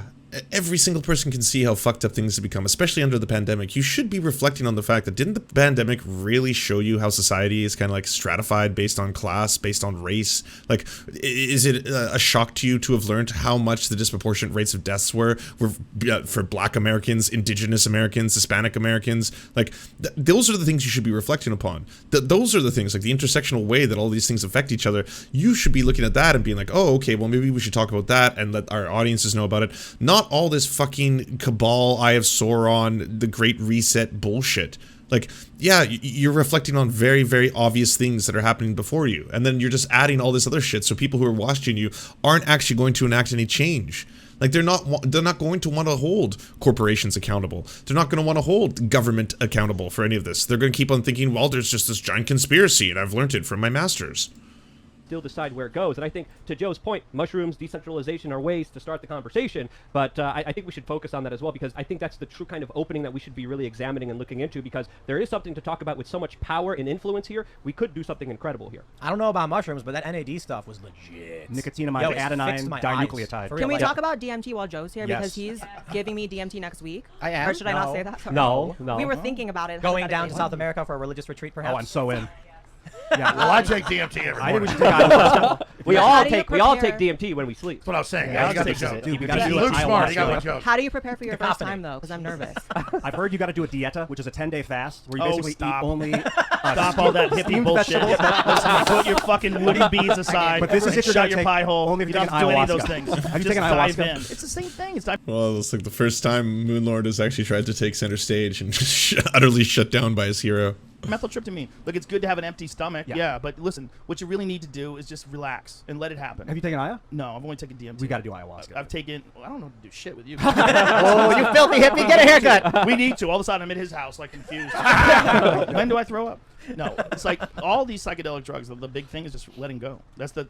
every single person can see how fucked up things have become, especially under the pandemic. You should be reflecting on the fact that didn't the pandemic really show you how society is kind of like stratified based on class, based on race? Like, is it a shock to you to have learned how much the disproportionate rates of deaths were for Black Americans, Indigenous Americans, Hispanic Americans? Like, those are the things you should be reflecting upon. Those are the things, like the intersectional way that all these things affect each other. You should be looking at that and being like, oh, okay, well, maybe we should talk about that and let our audiences know about it. Not all this fucking cabal, Eye of Sauron, the Great Reset bullshit. Like, yeah, you're reflecting on very, very obvious things that are happening before you, and then you're just adding all this other shit, so people who are watching you aren't actually going to enact any change. Like, they're not going to want to hold corporations accountable. They're not going to want to hold government accountable for any of this. They're going to keep on thinking, well, there's just this giant conspiracy, and I've learned it from my masters. Still decide where it goes. And I think, to Joe's point, mushrooms, decentralization are ways to start the conversation, but I think we should focus on that as well, because I think that's the true kind of opening that we should be really examining and looking into, because there is something to talk about with so much power and influence here. We could do something incredible here. I don't know about mushrooms, but that NAD stuff was legit. Nicotinamide, adenine, dinucleotide. Can we talk about DMT while Joe's here? Yes. Because he's giving me DMT next week. I am? Or should I not say that? No. We were thinking about it. Going down to South America for a religious retreat, perhaps? Oh, I'm so in. Yeah, well, I take DMT every morning. I think we should take ayahuasca. We all take DMT when we sleep. That's what I was saying. Yeah, you got the fix joke. it. Dude, you gotta do Luke's smart. He got my ayahuasca. joke. How do you prepare for your first time though? Because I'm nervous. I've heard you got to do a dieta, which is a 10-day fast where you basically stop. eat only. Stop all that hippie bullshit. Listen, put your fucking woody beads aside. But this is if you're shut gonna your take- pie hole. only if you you're don't have to do taking any of those ayahuasca. things. Have you Just taken dive ayahuasca? in. It's the same thing. It's Well, it's like the first time Moonlord has actually tried to take center stage and utterly shut down by his hero. methyltryptamine. Look, it's good to have an empty stomach. Yeah, but listen, what you really need to do is just relax and let it happen. Have you taken Aya? No, I've only taken DMT. We got to do ayahuasca. I've taken. Well, I don't know how to do shit with you. Oh, you filthy hippie! Get a haircut. We need to. All of a sudden, I'm at his house, like confused. When do I throw up? No, it's like all these psychedelic drugs. The big thing is just letting go. That's the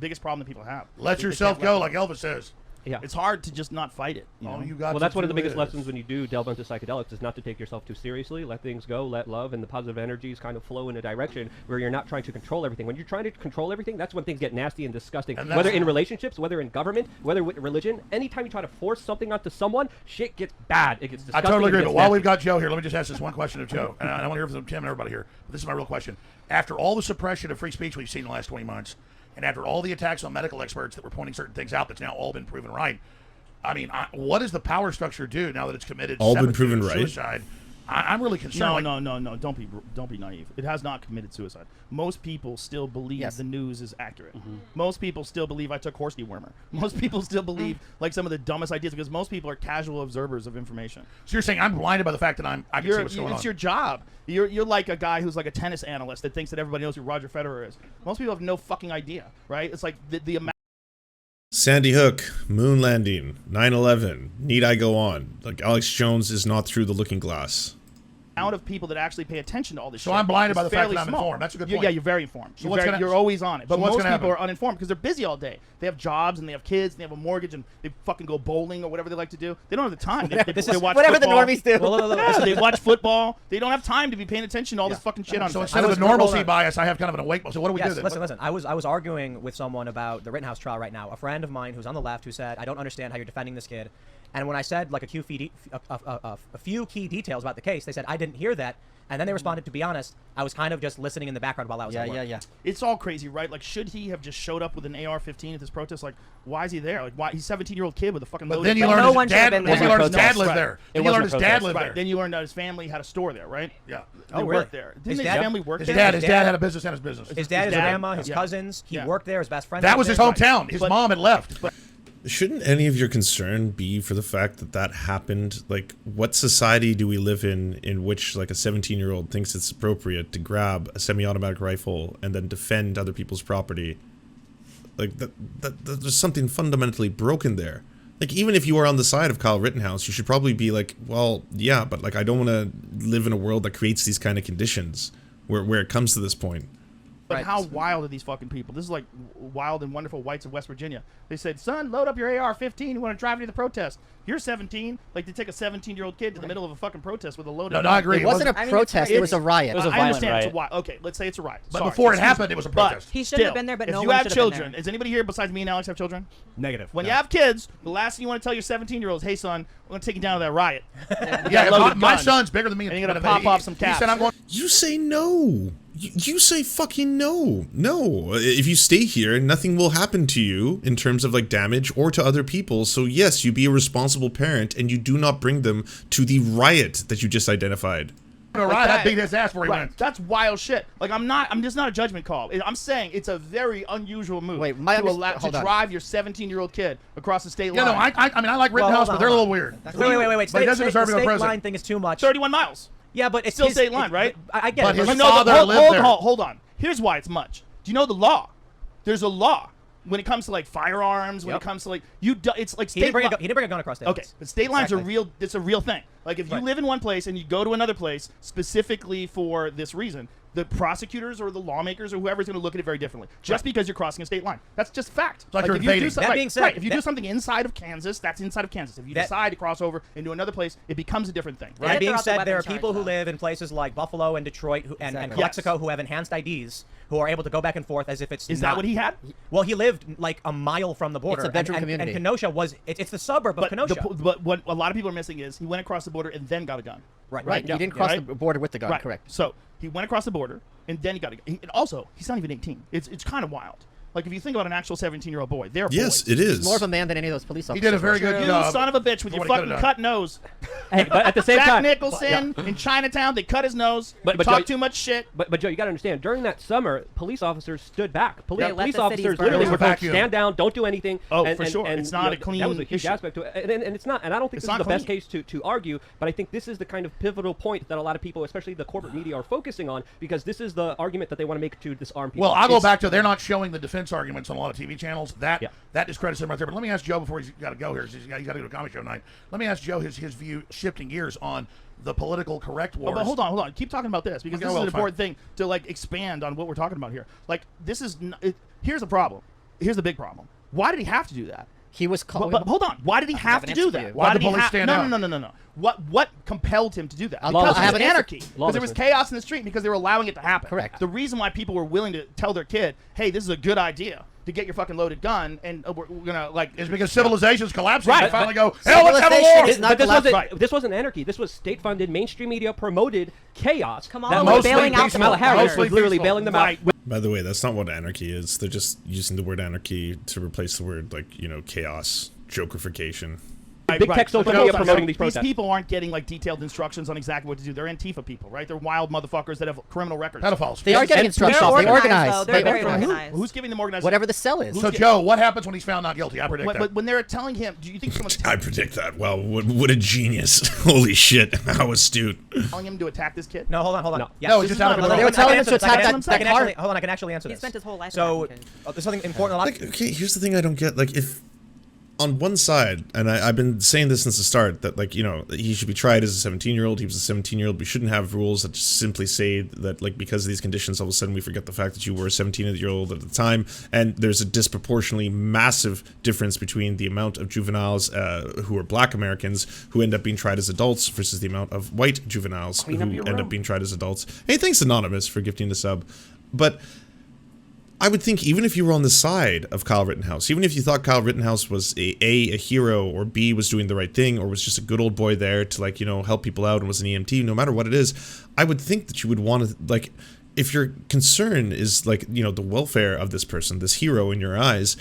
biggest problem that people have. Let They yourself can't go, let like Elvis says. Yeah. It's hard to just not fight it. You know? You got Well, that's one of the do biggest is. lessons when you do delve into psychedelics is not to take yourself too seriously. Let things go, let love and the positive energies kind of flow in a direction where you're not trying to control everything. When you're trying to control everything, that's when things get nasty and disgusting. And Whether in relationships, whether in government, whether with religion, anytime you try to force something onto someone, shit gets bad. It gets I disgusting. totally it agree. gets But while nasty. we've got Joe here, let me just ask this one question of Joe. And I want to hear from Tim and everybody here. But this is my real question. After all the suppression of free speech we've seen in the last 20 months, and after all the attacks on medical experts that were pointing certain things out that's now all been proven right, I mean, what does the power structure do now that it's committed All been proven right? suicide? I'm really concerned. No, no. Don't be naive. It has not committed suicide. Most people still believe the news is accurate. Most people still believe I took horse dewormer. Most people still believe like some of the dumbest ideas because most people are casual observers of information. So you're saying I'm blinded by the fact that I can see what's going on. It's your job. You're like a guy who's like a tennis analyst that thinks that everybody knows who Roger Federer is. Most people have no fucking idea, right? It's like the amount. Sandy Hook, moon landing, 9/11. Need I go on? Like Alex Jones is not through the looking glass. Amount of people that actually pay attention to all this So shit I'm blinded is by the fact fairly that I'm small. informed. That's a good point. Yeah, you're very informed. So You're always on it. But So what's most gonna people happen? are uninformed because they're busy all day. They have jobs and they have kids and they have a mortgage and they fucking go bowling or whatever they like to do. They don't have the time. They watch whatever the football. normies do. Yeah, they watch football. They don't have time to be paying attention to all this fucking shit on. So instead of the normalcy bias, I have kind of an awake. So what do we do then? Listen. I was arguing with someone about the Rittenhouse trial right now. A friend of mine who's on the left who said, "I don't understand how you're defending this kid." And when I said like a few key details about the case, they said I didn't hear that. And then they responded, to be honest, I was kind of just listening in the background while I was at work. Yeah. It's all crazy, right? Like, should he have just showed up with an AR-15 at this protest? Like, why is he there? Like, why? He's a 17-year-old kid with a fucking. But loaded then you gun. learn No his one should dad. have been Then you there. learn his dad Right. lived there. It Then you learn wasn't his a dad protest. lived Right. there. Then you learned that his family had a store there, right? Yeah. They worked there. Didn't his family work His there? dad had a business and his business. His dad is dad- Alabama, his yeah. cousins. He Yeah. worked there. His best friend. That was his lived there. hometown. His mom had left. Shouldn't any of your concern be for the fact that that happened? Like, what society do we live in which, like, a 17-year-old thinks it's appropriate to grab a semi-automatic rifle and then defend other people's property? Like, there's something fundamentally broken there. Like, even if you are on the side of Kyle Rittenhouse, you should probably be like, well, yeah, but, like, I don't want to live in a world that creates these kind of conditions where it comes to this point. But how wild are these fucking people? This is like wild and wonderful whites of West Virginia. They said, son, load up your AR-15. You want to drive me to the protest. You're 17. Like, they take a 17-year-old kid to the middle of a fucking protest with a loaded gun. I agree. It wasn't a protest. It was a riot. It was a I violent understand riot. it's a riot. Okay, let's say it's a riot. But Sorry, before it excuse happened, me. it was a But protest. He shouldn't have still, been there, but if no you one have should have been children, there. does anybody here besides me and Alex have children? Negative. When No. you have kids, the last thing you want to tell your 17-year-olds, hey, son, I'm going to take you down to that riot. Yeah, loaded my gun. son's bigger than me. And you're going to pop off some He caps. said, I'm going. You say no. You say fucking no. No. If you stay here, nothing will happen to you in terms of like damage or to other people. So yes, you be a responsible parent and you do not bring them to the riot that you just identified. All right, I beat his ass before he Right. went. That's wild shit. Like, I'm just not a judgment call. I'm saying it's a very unusual move. Wait, to drive your 17-year-old kid across the state line. Yeah, no, I mean, I like Rittenhouse, but they're a little weird. Wait. But he doesn't deserve to go The state president. line thing is too much. 31 miles. Yeah, but it's Still his- state line, right? I get But it. his No, father lived there. hold on. Here's why it's much. Do you know the law? There's a law when it comes to like firearms. When it comes to like it's like He didn't state. bring a gun across state Okay, lines. but state lines are Exactly. real. It's a real thing. Like if you Right. live in one place and you go to another place specifically for this reason, the prosecutors or the lawmakers or whoever's going to look at it very differently. Just because you're crossing a state line, that's just fact. like you're if you do invading. something, That being said, right, if you do something inside of Kansas, that's inside of Kansas. If you decide to cross over into another place, it becomes a different thing. That Right? being Throw out the said, there are weapon people charge, who though. live in places like Buffalo and Detroit and Exactly. Calexico who have enhanced IDs who are able to go back and forth as if it's Is not. that what he had? Well, he lived like a mile from the border. It's a bedroom and community. And Kenosha was it's the suburb of Kenosha. But what a lot of people are missing is he went across the border and then got a gun. Right. Right. Yeah. He didn't cross Right. the border with the gun. Right. Correct. So he went across the border and then he got a gun. And also, he's not even 18. It's kind of wild. Like if you think about an actual 17-year-old boy, they're yes, boys. it is. He's more of a man than any of those police officers. He did a very good job. You son of a bitch with your fucking cut nose. Hey, but at the same Jack time, Nicholson in Chinatown, they cut his nose. But Talk Joe, too much shit. But Joe, you got to understand. During that summer, police officers stood back. Police let the city officers burn. literally It was were a told, vacuum. stand down, don't do anything. Oh, and, for sure. And, It's not a clean That was a huge issue. aspect to it, and it's not. And I don't think It's this is not the best clean. case to argue. But I think this is the kind of pivotal point that a lot of people, especially the corporate media, are focusing on, because this is the argument that they want to make to disarm people. Well, I'll go back to they're not showing the defense arguments on a lot of TV channels. That Yeah. that discredits him right there. But let me ask Joe before he's got to go here. He's got to go to a comedy show tonight. Let me ask Joe his view, shifting gears on the political correct wars. Oh, but hold on. Keep talking about this because Okay, this is well, an fine. important thing to like expand on what we're talking about here. Like this is here's the problem. Here's the big problem. Why did he have to do that? He was called. But hold on. Why did he have an to do answer for that? you. Why did did the he police have stand no, out? No. What compelled him to do that? I Because have of an answer. anarchy. Because there was chaos in the street because they were allowing it to happen. Correct. The reason why people were willing to tell their kid, "Hey, this is a good idea to get your fucking loaded gun," and we're gonna like is because civilization's collapsing. Right. They finally go, hell, let's have a Civilization war. is not But this collapsed. wasn't, this wasn't anarchy. This was state-funded, mainstream media promoted chaos. Come on, that we're mostly bailing out Kamala the Harris mostly was literally peaceful. bailing them Right. out. By the way, that's not what anarchy is. They're just using the word anarchy to replace the word, like, chaos, jokerification. Big tech social But media hold on, promoting so these protests. These people aren't getting like detailed instructions on exactly what to do. They're Antifa people, right? They're wild motherfuckers that have criminal records. Pedophiles. They are getting instructions. They're They organized, organize. though. They're They very organize. organized. Who's giving them organized? Whatever the cell is. So, Joe, what happens when he's found not guilty? I predict that. But when they're telling him, do you think someone's I predict that. Well, what a genius. Holy shit. How astute. telling him to attack this kid? No, hold on. No. Yes. No, it's just out of control. They were telling him to attack I that can car. actually, hold on, I can actually answer He this. spent his whole life So, attacking kids. there's something important. A lot Like, okay, here's the thing I don't get. Like, if on one side, and I've been saying this since the start, that, like, he should be tried as a 17-year-old. He was a 17-year-old. We shouldn't have rules that just simply say that, like, because of these conditions, all of a sudden we forget the fact that you were a 17-year-old at the time. And there's a disproportionately massive difference between the amount of juveniles who are black Americans who end up being tried as adults versus the amount of white juveniles who end up being tried as adults. Hey, thanks, Anonymous, for gifting the sub. But I would think even if you were on the side of Kyle Rittenhouse, even if you thought Kyle Rittenhouse was a hero, or B, was doing the right thing, or was just a good old boy there to, like, help people out and was an EMT, no matter what it is, I would think that you would want to, like, if your concern is, like, the welfare of this person, this hero in your eyes,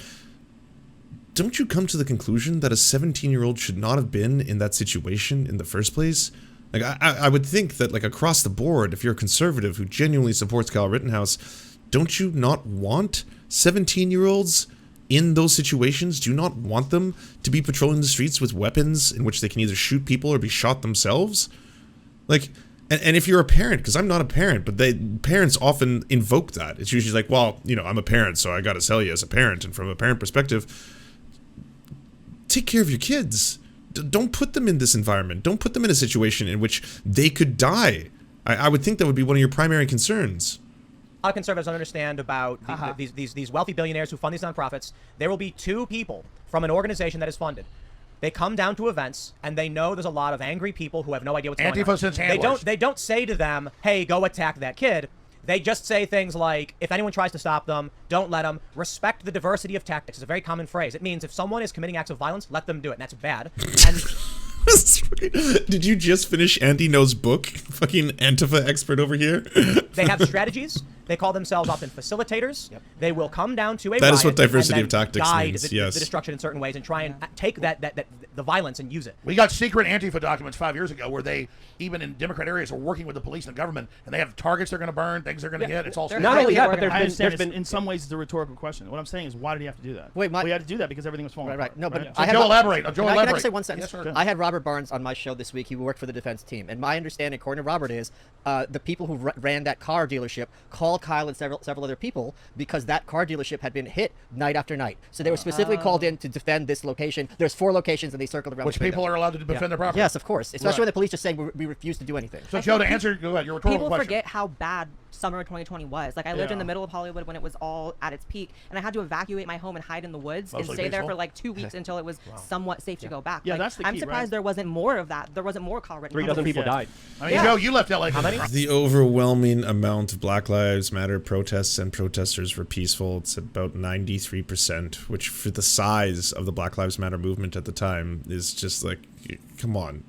don't you come to the conclusion that a 17-year-old should not have been in that situation in the first place? Like, I would think that, like, across the board, if you're a conservative who genuinely supports Kyle Rittenhouse, don't you not want 17-year-olds in those situations? Do you not want them to be patrolling the streets with weapons in which they can either shoot people or be shot themselves? Like, and if you're a parent, because I'm not a parent, but parents often invoke that. It's usually like, well, I'm a parent, so I got to tell you as a parent. And from a parent perspective, take care of your kids. Don't put them in this environment. Don't put them in a situation in which they could die. I would think that would be one of your primary concerns. A lot of conservatives don't understand about these wealthy billionaires who fund these nonprofits. There will be two people from an organization that is funded. They come down to events and they know there's a lot of angry people who have no idea what's going on. Antifa since handlers. They don't say to them, "Hey, go attack that kid." They just say things like, if anyone tries to stop them, don't let them. Respect the diversity of tactics. It's a very common phrase. It means if someone is committing acts of violence, let them do it. And that's bad. And did you just finish Andy No's book? Fucking Antifa expert over here. They have strategies. They call themselves often facilitators. Yep. They will come down to a That is riot what diversity and of tactics guide means, the yes. destruction in certain ways and try and take the violence and use it. We got secret Antifa documents 5 years ago where they, even in Democrat areas, are working with the police and the government, and they have targets they're going to burn, things they're going to hit. It's all Not only that, but there's been in some ways it's a rhetorical question. What I'm saying is, why did he have to do that? Wait, he had to do that because everything was falling apart. No, but right? I Joe, elaborate. Joe, Can I elaborate. just say one sentence? Yes, sir. I had Robert Barnes on my show this week. He worked for the defense team, and my understanding, according to Robert, is the people who ran that car dealership called Kyle and several other people because that car dealership had been hit night after night. So they were specifically called in to defend this location. There's 4 locations, and they circled around. Which people are allowed to defend their property. Yes, of course. Especially when the police just saying we refuse to do anything. So, Joe, to answer your rhetorical People question. forget how bad summer of 2020 was. Like, I lived in the middle of Hollywood when it was all at its peak, and I had to evacuate my home and hide in the woods and stay there for like 2 weeks until it was somewhat safe to go back. Yeah, like, that's the key, I'm surprised there wasn't more of that. There wasn't more Kyle Rittenhouse. 3 dozen people died. I mean, Joe, you left LA. How many? The overwhelming amount of Black Lives Matter protests and protesters were peaceful. It's about 93%, which for the size of the Black Lives Matter movement at the time is just like, come on.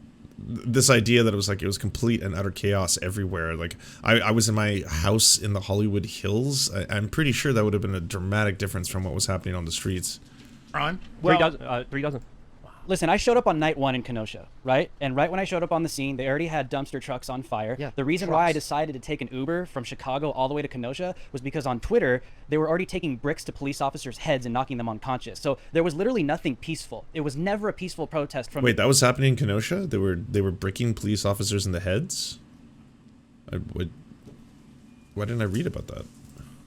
this idea that it was complete and utter chaos everywhere. Like I was in my house in the Hollywood Hills. I'm pretty sure that would have been a dramatic difference from what was happening on the streets. Ron? Well, 3 dozen. Listen, I showed up on night 1 in Kenosha, right? And right when I showed up on the scene, they already had dumpster trucks on fire. Yeah, the reason why I decided to take an Uber from Chicago all the way to Kenosha was because on Twitter, they were already taking bricks to police officers' heads and knocking them unconscious. So there was literally nothing peaceful. It was never a peaceful protest from... Wait, that was happening in Kenosha? They were bricking police officers in the heads? Why didn't I read about that?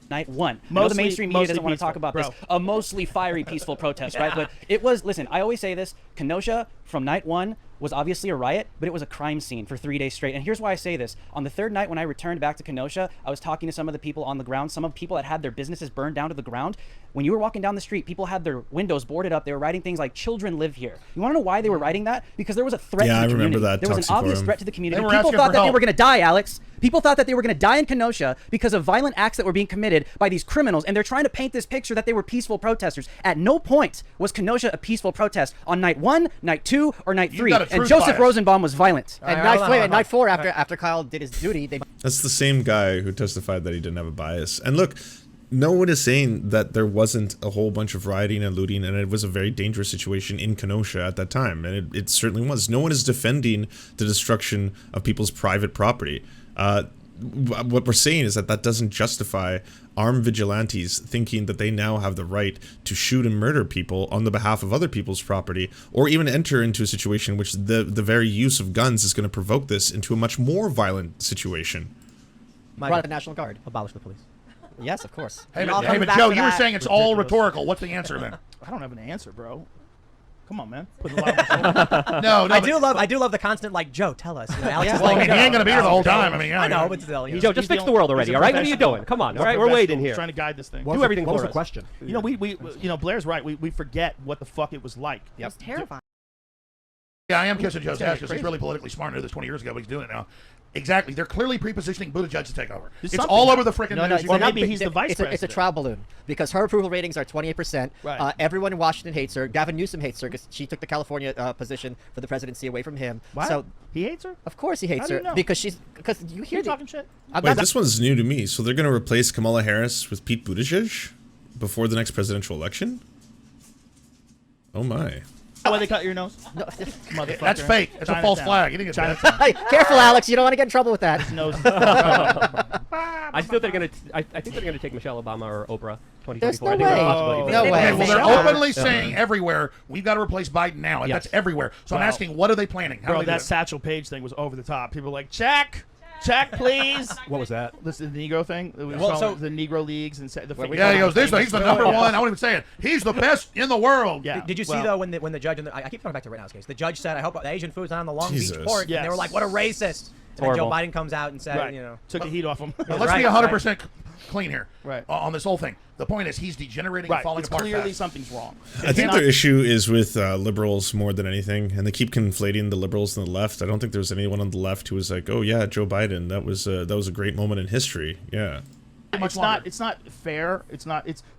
Night 1. I know the mainstream media doesn't want to talk about this. A mostly fiery, peaceful protest, right? But it was, listen, I always say this, Kenosha from night 1 was obviously a riot, but it was a crime scene for 3 days straight. And here's why I say this. On the 3rd night when I returned back to Kenosha, I was talking to some of the people on the ground, some of the people that had their businesses burned down to the ground. When you were walking down the street, people had their windows boarded up. They were writing things like, children live here. You want to know why they were writing that? Because there was a threat to the community. Remember that. There was an obvious threat to the community. People thought that they were going to die, Alex. People thought that they were going to die in Kenosha because of violent acts that were being committed by these criminals, and they're trying to paint this picture that they were peaceful protesters. At no point was Kenosha a peaceful protest on night 1, night 2, or night 3. And Joseph Rosenbaum was violent. And night 4, after Kyle did his duty, they... That's the same guy who testified that he didn't have a bias. And look, no one is saying that there wasn't a whole bunch of rioting and looting, and it was a very dangerous situation in Kenosha at that time, and it certainly was. No one is defending the destruction of people's private property. What we're saying is that doesn't justify armed vigilantes thinking that they now have the right to shoot and murder people on the behalf of other people's property, or even enter into a situation in which the very use of guns is going to provoke this into a much more violent situation. Brought the National Guard. Abolish the police. Yes, of course. Hey, but Joe, you were saying it's all rhetorical. What's the answer then? I don't have an answer, bro. Come on, man. Put a lot of no, I do love the constant, like, Joe, tell us. You know, Alex is well, like, he ain't gonna be here the whole time. I mean, I know, but still, Joe, just fix the world already, all right? What are you doing? Come on, all right? We're waiting here. Trying to guide this thing. Do everything for us. What was the question? You know, you know, Blair's right. We forget what the fuck it was like. It was terrifying. Yeah, I am kissing Joe's ass because he's really politically smart. I knew this 20 years ago, but he's doing it now. Exactly. They're clearly pre-positioning Buttigieg to take over. It's all over the freaking news. Or maybe he's the vice president. It's a trial balloon because her approval ratings are 28%. Right. Everyone in Washington hates her. Gavin Newsom hates her because she took the California position for the presidency away from him. What? So he hates her? Of course he hates her because you hear talking shit. Wait, this one's new to me. So they're going to replace Kamala Harris with Pete Buttigieg before the next presidential election? Oh my. Why they cut your nose? No. That's fake. It's a false flag. You didn't get that. Careful, Alex. You don't want to get in trouble with that. Nose. I still think I think they're gonna take Michelle Obama or Oprah. 2024. There's no I think there's a way. possibility. No way. Well, they're openly saying everywhere, we've got to replace Biden now. And that's everywhere. So I'm asking, what are they planning? Bro, that Satchel Paige thing was over the top. People were like, check, please. What was that? This is the Negro thing. So the Negro leagues and the yeah, he goes, he's the number one. I won't even say it. He's the best in the world. Yeah. Did you see though when the judge I keep coming back to Rittenhouse case? The judge said, "I hope the Asian food's not on the Long Beach port." Yes. And they were like, "What a racist!" And then Joe Biden comes out and said, "You know, took the heat off him." Let's be 100% clean here. Right. On this whole thing. The point is, he's degenerating and falling apart. Clearly, fast. something's wrong. I think their issue is with liberals more than anything, and they keep conflating the liberals and the left. I don't think there's anyone on the left who was like, "Oh yeah, Joe Biden, that was a great moment in history." Yeah. It's not fair. It's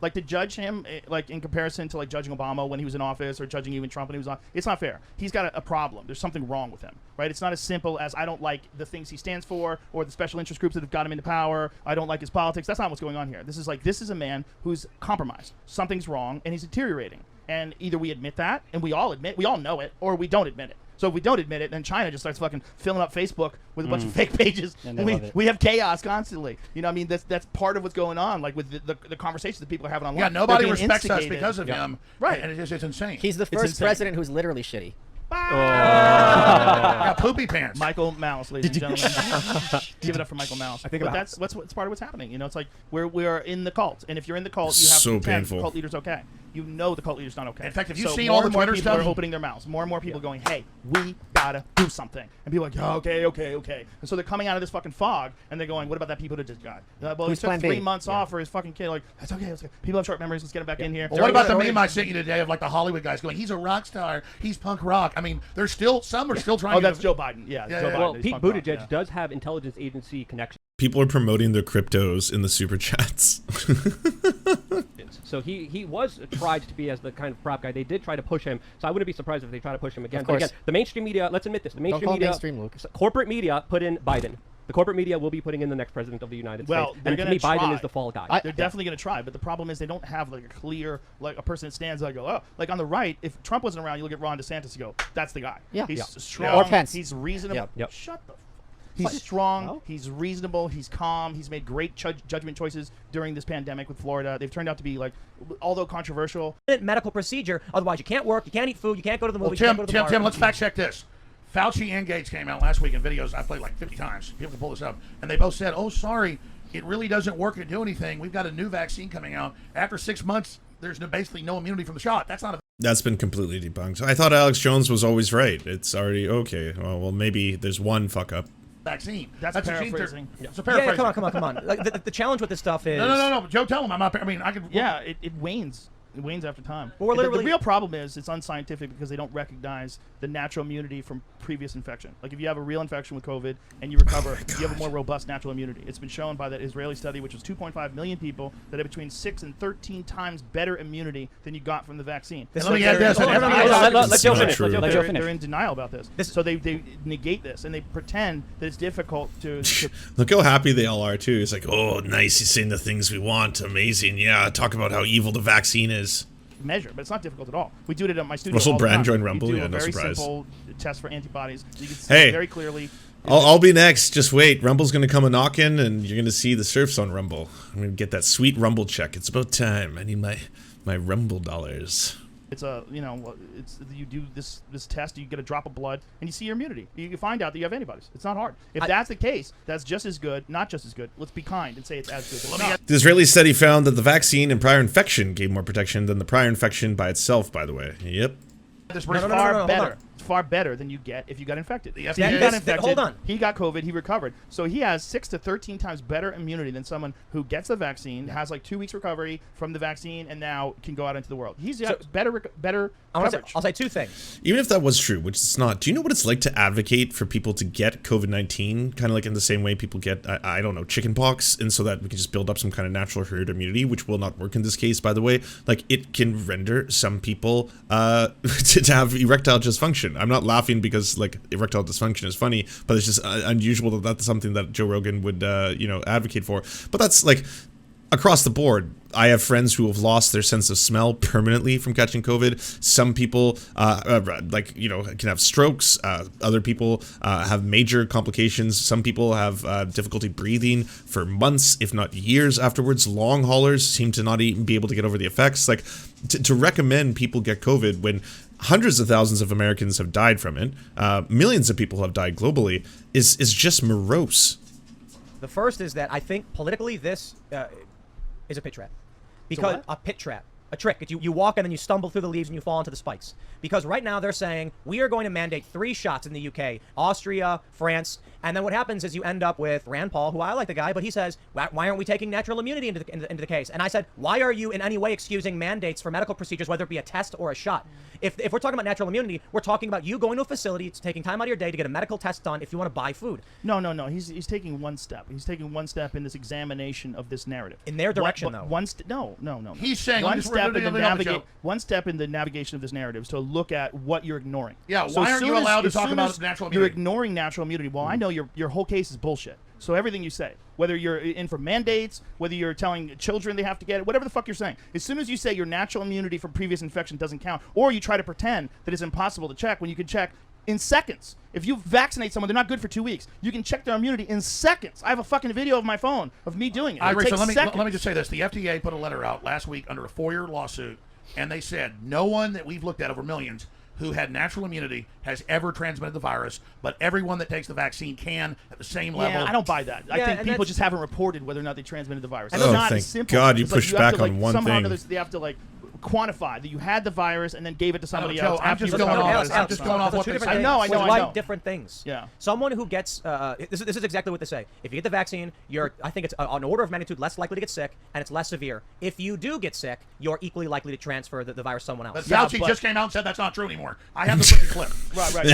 like to judge him like in comparison to like judging Obama when he was in office or judging even Trump when he was on. It's not fair. He's got a problem. There's something wrong with him, right? It's not as simple as I don't like the things he stands for or the special interest groups that have got him into power. I don't like his politics. That's not what's going on here. This is a man who's compromised. Something's wrong and he's deteriorating. And either we admit that and we all know it, or we don't admit it. So if we don't admit it, then China just starts fucking filling up Facebook with a bunch of fake pages, and we have chaos constantly. You know, what I mean, that's part of what's going on, like with the conversations that people are having online. Yeah, nobody respects us because of him, right? And it's insane. He's the first president who's literally shitty. Yeah, poopy pants. Michael Mouse, ladies and gentlemen. Give it up for Michael Mouse. I think that's part of what's happening. You know, it's like we're in the cult, and if you're in the cult, you have to pretend the cult leader's okay. You know the cult leader's not okay. In fact, if you've seen all the Twitter stuff, people are opening their mouths. More and more people going, "Hey, we gotta do something," and people are like, oh, okay. And so they're coming out of this fucking fog, and they're going, "What about that people who just got? Well, he took 3 months off for his fucking kid. Like, that's okay. People have short memories. Let's get him back in here." Well, what about the meme I sent you today of like the Hollywood guys going, "He's a rock star. He's punk rock." I mean, there's still some are still trying. Oh, that's Joe Biden. Yeah, Joe Biden. Well, Pete Buttigieg does have intelligence agency connections. People are promoting their cryptos in the super chats. So he was tried to be as the kind of prop guy. They did try to push him. So I wouldn't be surprised if they try to push him again. Of But course. again, the mainstream media, let's admit this, the mainstream Don't call it media, mainstream, Luke. corporate media put in Biden. The corporate media will be putting in the next president of the United Well, States. they're And to gonna me, Biden try. is the fall guy. They're definitely going to try, but the problem is they don't have like a clear, like a person that stands there and go, oh, like on the right, if Trump wasn't around, you look at Ron DeSantis and go, that's the guy. Yeah. He's Yeah. strong. Or Pence. He's reasonable. Yep. Yep. Shut the He's strong. He's reasonable. He's calm. He's made great judgment choices during this pandemic with Florida. They've turned out to be, like, although controversial, medical procedure. Otherwise, you can't work, you can't eat food, you can't go to the movie. Well, you can't go to the bar. Tim, let's fact check this. Fauci and Gates came out last week in videos I played like 50 times. People can pull this up. And they both said, oh, sorry, it really doesn't work or do anything. We've got a new vaccine coming out. After 6 months, there's basically no immunity from the shot. That's not a... That's been completely debunked. I thought Alex Jones was always right. It's already okay. Well, maybe there's one fuck up. Vaccine. That's paraphrasing. It's a paraphrasing. Yeah, come on. Like, the challenge with this stuff is... No. Joe, tell him. I'm not... I mean, I could... Yeah, it wanes. It wanes after time. But we're literally... The real problem is it's unscientific because they don't recognize the natural immunity from previous infection. Like if you have a real infection with COVID and you recover, you have a more robust natural immunity. It's been shown by that Israeli study, which was 2.5 million people, that have between 6 and 13 times better immunity than you got from the vaccine. Let me add this. Let Joe finish. They're in denial about this. So they negate this and they pretend that it's difficult to Look how happy they all are too. It's like, oh, nice. He's saying the things we want. Amazing. Yeah. Talk about how evil the vaccine is. measure, but it's not difficult at all. We do it at my studio. Russell all the Brand time. joined Rumble? We do Yeah, a no very surprise. simple test for antibodies. You can see Hey. very clearly. I'll be next. Just wait. Rumble's going to come a knockin', and you're going to see the Serfs on Rumble. I'm going to get that sweet Rumble check. It's about time. I need my Rumble dollars. It's a, it's you do this test, you get a drop of blood, and you see your immunity. You can find out that you have antibodies. It's not hard. If that's the case, that's just as good, not just as good. Let's be kind and say it's as good. But not. The Israeli study found that the vaccine and prior infection gave more protection than the prior infection by itself, by the way. Yep. It's far better. It's far better than you get if you got infected. He got infected. Hold on. He got COVID. He recovered. So he has 6 to 13 times better immunity than someone who gets the vaccine, has like 2 weeks recovery from the vaccine, and now can go out into the world. He's got better coverage. I'll say two things. Even if that was true, which it's not, do you know what it's like to advocate for people to get COVID-19? Kind of like in the same way people get, I don't know, chickenpox, and so that we can just build up some kind of natural herd immunity, which will not work in this case, by the way. Like, it can render some people to have erectile dysfunction. I'm not laughing because, like, erectile dysfunction is funny, but it's just unusual that that's something that Joe Rogan would, advocate for. But that's, like, across the board. I have friends who have lost their sense of smell permanently from catching COVID. Some people, can have strokes. Other people have major complications. Some people have difficulty breathing for months, if not years afterwards. Long haulers seem to not even be able to get over the effects. Like, to recommend people get COVID when hundreds of thousands of Americans have died from it, millions of people have died globally, is just morose. The first is that I think politically this is a pit trap. Because a pit trap. A trick. You walk and then you stumble through the leaves and you fall into the spikes. Because right now they're saying, we are going to mandate 3 shots in the UK, Austria, France, and then what happens is you end up with Rand Paul, who I like the guy, but he says, why aren't we taking natural immunity into the case? And I said, why are you in any way excusing mandates for medical procedures, whether it be a test or a shot? If we're talking about natural immunity, we're talking about you going to a facility, it's taking time out of your day to get a medical test done if you want to buy food. No. He's taking one step. He's taking one step in this examination of this narrative. In their direction, though. No. He's saying one step in the navigation of this narrative is to look at what you're ignoring. Yeah, why aren't you allowed to talk about natural immunity? You're ignoring natural immunity. Well, I know your whole case is bullshit. So everything you say, whether you're in for mandates, whether you're telling children they have to get it, whatever the fuck you're saying, as soon as you say your natural immunity from previous infection doesn't count, or you try to pretend that it's impossible to check when you can check in seconds. If you vaccinate someone, they're not good for 2 weeks. You can check their immunity in seconds. I have a fucking video of my phone of me doing it. Let me just say this. The FDA put a letter out last week under a 4-year lawsuit, and they said no one that we've looked at over millions who had natural immunity has ever transmitted the virus, but everyone that takes the vaccine can at the same level. Yeah, I don't buy that. I think people just haven't reported whether or not they transmitted the virus. Oh, thank God you pushed back on one thing. They have to, like, quantify that you had the virus and then gave it to somebody Joe, else. I'm just going off what they say. I know. Different things. Yeah. Someone who gets this is exactly what they say. If you get the vaccine, I think it's an order of magnitude less likely to get sick, and it's less severe. If you do get sick, you're equally likely to transfer the virus to someone else. But Fauci just came out and said that's not true anymore. I have the freaking clip. Right.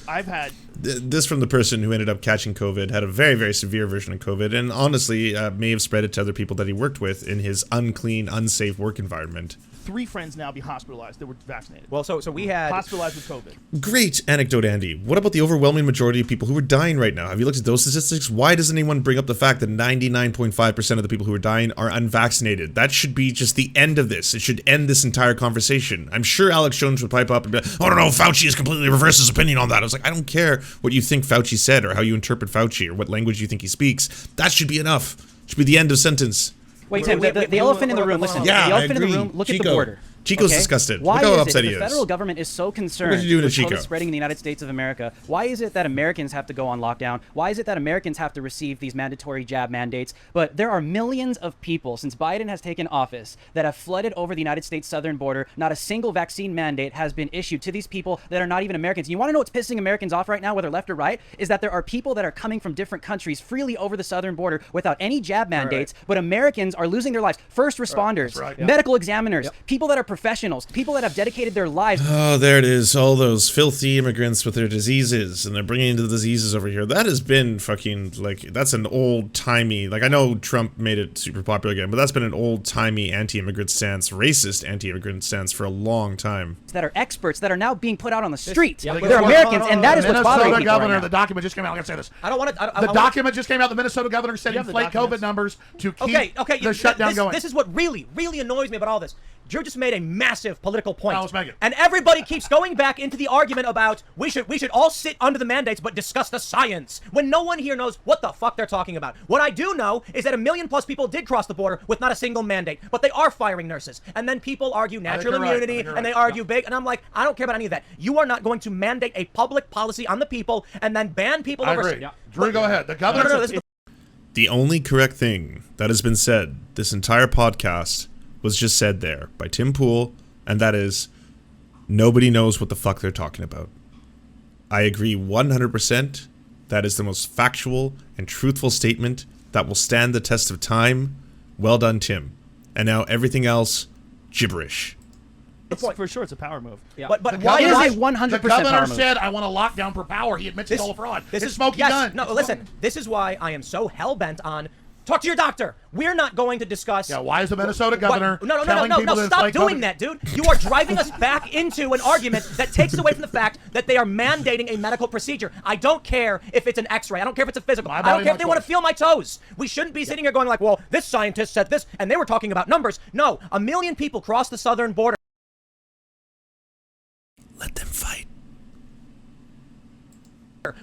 I've had this from the person who ended up catching COVID, had a very, very severe version of COVID, and honestly may have spread it to other people that he worked with in his unclean, unsafe work environment. 3 friends now be hospitalized that were vaccinated. Well, so we had hospitalized with COVID. Great anecdote, Andy. What about the overwhelming majority of people who are dying right now? Have you looked at those statistics? Why doesn't anyone bring up the fact that 99.5% of the people who are dying are unvaccinated? That should be just the end of this. It should end this entire conversation. I'm sure Alex Jones would pipe up and be like, oh, no, Fauci has completely reversed his opinion on that. I was like, I don't care what you think Fauci said or how you interpret Fauci or what language you think he speaks. That should be enough. It should be the end of sentence. Wait, Tim, the elephant in the room, listen. Yeah, the elephant in the room, look at the border. Chico's disgusted. Why Look how is upset it he the is. federal government is so concerned with COVID spreading in the United States of America? Why is it that Americans have to go on lockdown? Why is it that Americans have to receive these mandatory jab mandates? But there are millions of people since Biden has taken office that have flooded over the United States southern border. Not a single vaccine mandate has been issued to these people that are not even Americans. You want to know what's pissing Americans off right now, whether left or right, is that there are people that are coming from different countries freely over the southern border without any jab mandates, but Americans are losing their lives. First responders, medical examiners, people that are professionals, people that have dedicated their lives. Oh, there it is. All those filthy immigrants with their diseases, and they're bringing the diseases over here. That has been fucking, like, that's an old-timey, like, I know Trump made it super popular again, but that's been an old-timey anti-immigrant stance, racist anti-immigrant stance for a long time. That are experts that are now being put out on the street. They're Americans, and that is what's bothering people governor, right now. the document just came out. I'm going to say this. I don't want to. The document just came out. The Minnesota governor said inflate COVID numbers to keep the shutdown going. This is what really annoys me about all this. Drew just made a massive political point. let's make it. And everybody keeps going back into the argument about we should all sit under the mandates but discuss the science, when no one here knows what the fuck they're talking about. What I do know is that 1 million+ people did cross the border with not a single mandate, but they are firing nurses. And then people argue natural immunity, and they argue big, and I'm like, I don't care about any of that. You are not going to mandate a public policy on the people and then ban people over. I agree. Drew, go ahead. The governor. The only correct thing that has been said this entire podcast was just said there by Tim Pool, and that is, nobody knows what the fuck they're talking about. I agree 100%. That is the most factual and truthful statement that will stand the test of time. Well done, Tim. And now everything else, gibberish. For sure, it's a power move. Yeah. But why is it 100% The governor power move? said, I want a lockdown per power. He admits it's all a fraud. This is smoking gun. No, listen. This is why I am so hell-bent on talk to your doctor. We're not going to discuss. Yeah, why is the Minnesota governor No, stop doing that, dude. You are driving us back into an argument that takes away from the fact that they are mandating a medical procedure. I don't care if it's an x-ray. I don't care if it's a physical. I don't care if they want to feel my toes. We shouldn't be sitting here going like, well, this scientist said this, and they were talking about numbers. No, 1 million people cross the southern border. Let them fight.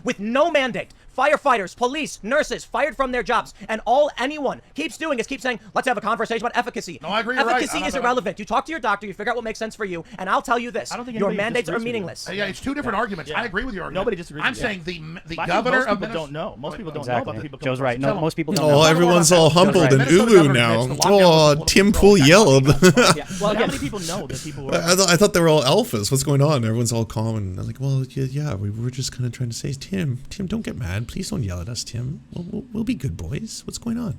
With no mandate. Firefighters, police, nurses fired from their jobs, and all anyone keeps doing is keep saying, let's have a conversation about efficacy. No, I agree. Efficacy is irrelevant. You talk to your doctor, you figure out what makes sense for you, and I'll tell you this: your mandates are meaningless. Yeah, it's two different arguments. I agree with your argument. Nobody disagrees. I'm saying the governor of Minnesota don't know. Most people don't know about the people. Joe's right. No, most people don't know. Oh, everyone's all humbled and uwu now. Oh, Tim Pool yelled. Well, how many people know that people were? I thought they were all alphas. What's going on? Everyone's all calm and I'm like, well, yeah, we were just kind of trying to say, Tim, don't get mad. Please don't yell at us, Tim. We'll be good boys. What's going on?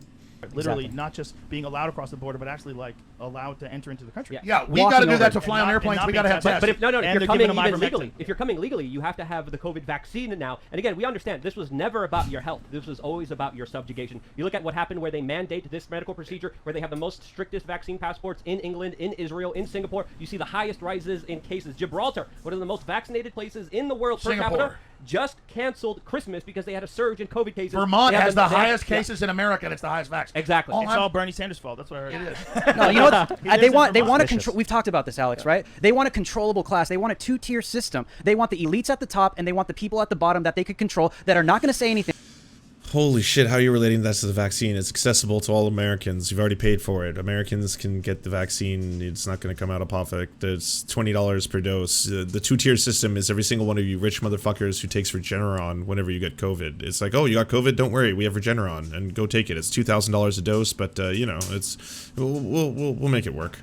Literally, not just being allowed across the border, but actually like allowed to enter into the country. Yeah, we got to do that to fly on airplanes. We got to have tests. But if you're coming even legally, if you're coming legally, you have to have the COVID vaccine now. And again, we understand this was never about your health. This was always about your subjugation. You look at what happened where they mandate this medical procedure, where they have the most strictest vaccine passports in England, in Israel, in Singapore. You see the highest rises in cases. Gibraltar, one of the most vaccinated places in the world per capita, just canceled Christmas because they had a surge in COVID cases. Vermont has the highest cases in America, and it's the highest vax. Exactly. It's all Bernie Sanders' fault. That's what I heard. It is. No, you know what? They want to control. We've talked about this, Alex, right? They want a controllable class. They want a two-tier system. They want the elites at the top, and they want the people at the bottom that they could control that are not going to say anything. Holy shit, how are you relating that to the vaccine? It's accessible to all Americans. You've already paid for it. Americans can get the vaccine. It's not going to come out of pocket. It's $20 per dose. The two-tier system is every single one of you rich motherfuckers who takes Regeneron whenever you get COVID. It's like, oh, you got COVID? Don't worry. We have Regeneron, and go take it. It's $2,000 a dose, but, you know, it's we'll make it work.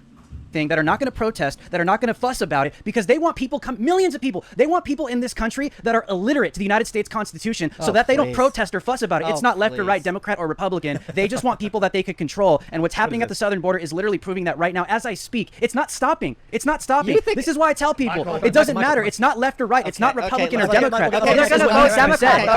thing, that are not going to protest, that are not going to fuss about it, because they want people, millions of people, they want people in this country that are illiterate to the United States Constitution so that they don't protest or fuss about it. It's not left or right, Democrat or Republican. They just want people that they could control. And what's happening at the southern border is literally proving that right now as I speak. It's not stopping. It's not stopping. This is why I tell people, it doesn't matter. It's not left or right. It's not Republican or Democrat. They're going to vote Democrat.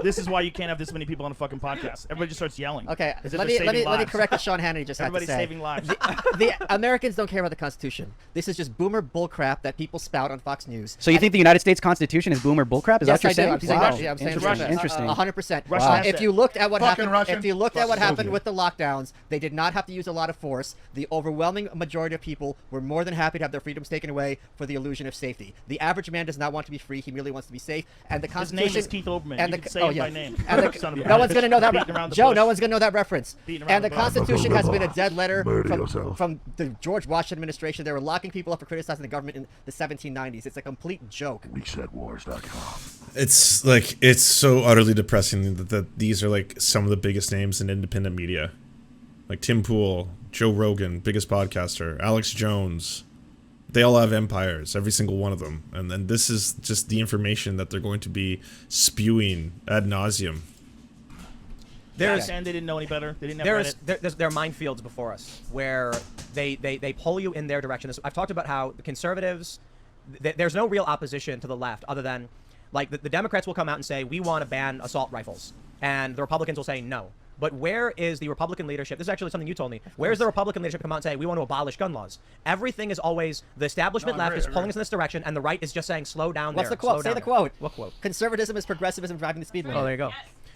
This is why you can't have this many people on a fucking podcast. Everybody just starts yelling. Okay, let me correct what Sean Hannity just had to say. Everybody's saving lives. The Americans don't care about the Constitution. This is just boomer bullcrap that people spout on Fox News. So you think the United States Constitution is boomer bullcrap? Is that what you're saying? Wow. I'm saying Interesting. 100%. Wow. If you looked at what happened, Russian. if you looked at what happened with the lockdowns, they did not have to use a lot of force. The overwhelming majority of people were more than happy to have their freedoms taken away for the illusion of safety. The average man does not want to be free. He merely wants to be safe. And the Constitution. His name is Keith Olbermann. And you can say him by name. No one's going to know that. Joe, no one's going to know that reference. And the Constitution has been a dead letter from the George Washington administration. They were locking people up for criticizing the government in the 1790s. It's a complete joke. ResetWars.com. It's like, it's so utterly depressing that these are like some of the biggest names in independent media. Like Tim Pool, Joe Rogan, biggest podcaster, Alex Jones. They all have empires, every single one of them. And then this is just the information that they're going to be spewing ad nauseum. And they didn't know any better. They didn't have Reddit. There are minefields before us where they pull you in their direction. I've talked about how the conservatives, there's no real opposition to the left other than, like, the Democrats will come out and say, we want to ban assault rifles. And the Republicans will say no. But where is the Republican leadership? This is actually something you told me. Where's the Republican leadership come out and say, we want to abolish gun laws? Everything is always, the establishment left is pulling us in this direction, and the right is just saying, slow down. What's the quote? Say the quote. What quote? Conservatism is progressivism driving the speed limit. Oh, there you go.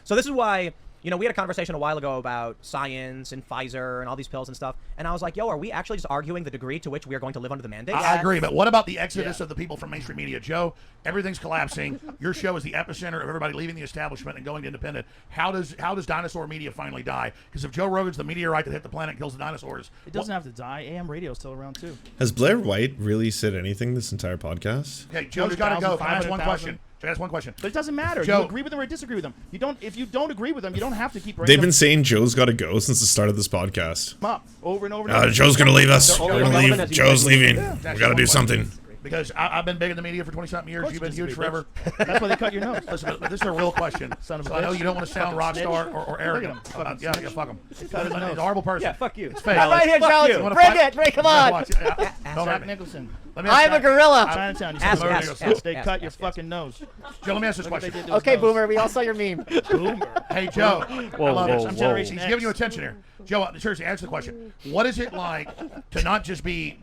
So this is why, you know, we had a conversation a while ago about science and Pfizer and all these pills and stuff. And I was like, yo, are we actually just arguing the degree to which we are going to live under the mandate? I agree, but what about the exodus of the people from mainstream media? Joe, everything's collapsing. Your show is the epicenter of everybody leaving the establishment and going to independent. How does dinosaur media finally die? Because if Joe Rogan's the meteorite that hit the planet and kills the dinosaurs, it doesn't have to die. AM radio is still around too. Has Blair White really said anything this entire podcast? Okay, Joe's got to go. Can I ask one question? Can I ask one question? But it doesn't matter. Joe, you agree with them or disagree with them. You don't. If you don't agree with them, you don't have to keep. They've been saying Joe's got to go since the start of this podcast. Up over and over. And over. Joe's gonna leave us. We're gonna leave. Joe's leaving. Yeah, we got to do something. Because I've been big in the media for 20-something years. You've been huge forever. That's why they cut your nose. Listen, but this is a real question. Son of a I know bitch. you don't want to sound rock star or arrogant. Yeah, fuck him. He's a horrible person. Yeah, fuck you. It's fake. I'm right here, Joe. Bring it. Come on. Jack Nicholson. I'm a gorilla. Chinatown. You they cut your fucking nose. Joe, let me ask this question. Okay, Boomer. We all saw your meme. Boomer. Hey, Joe. I love this. I'm Generation. He's giving you attention here. Joe, seriously, answer the question. What is it like to not just be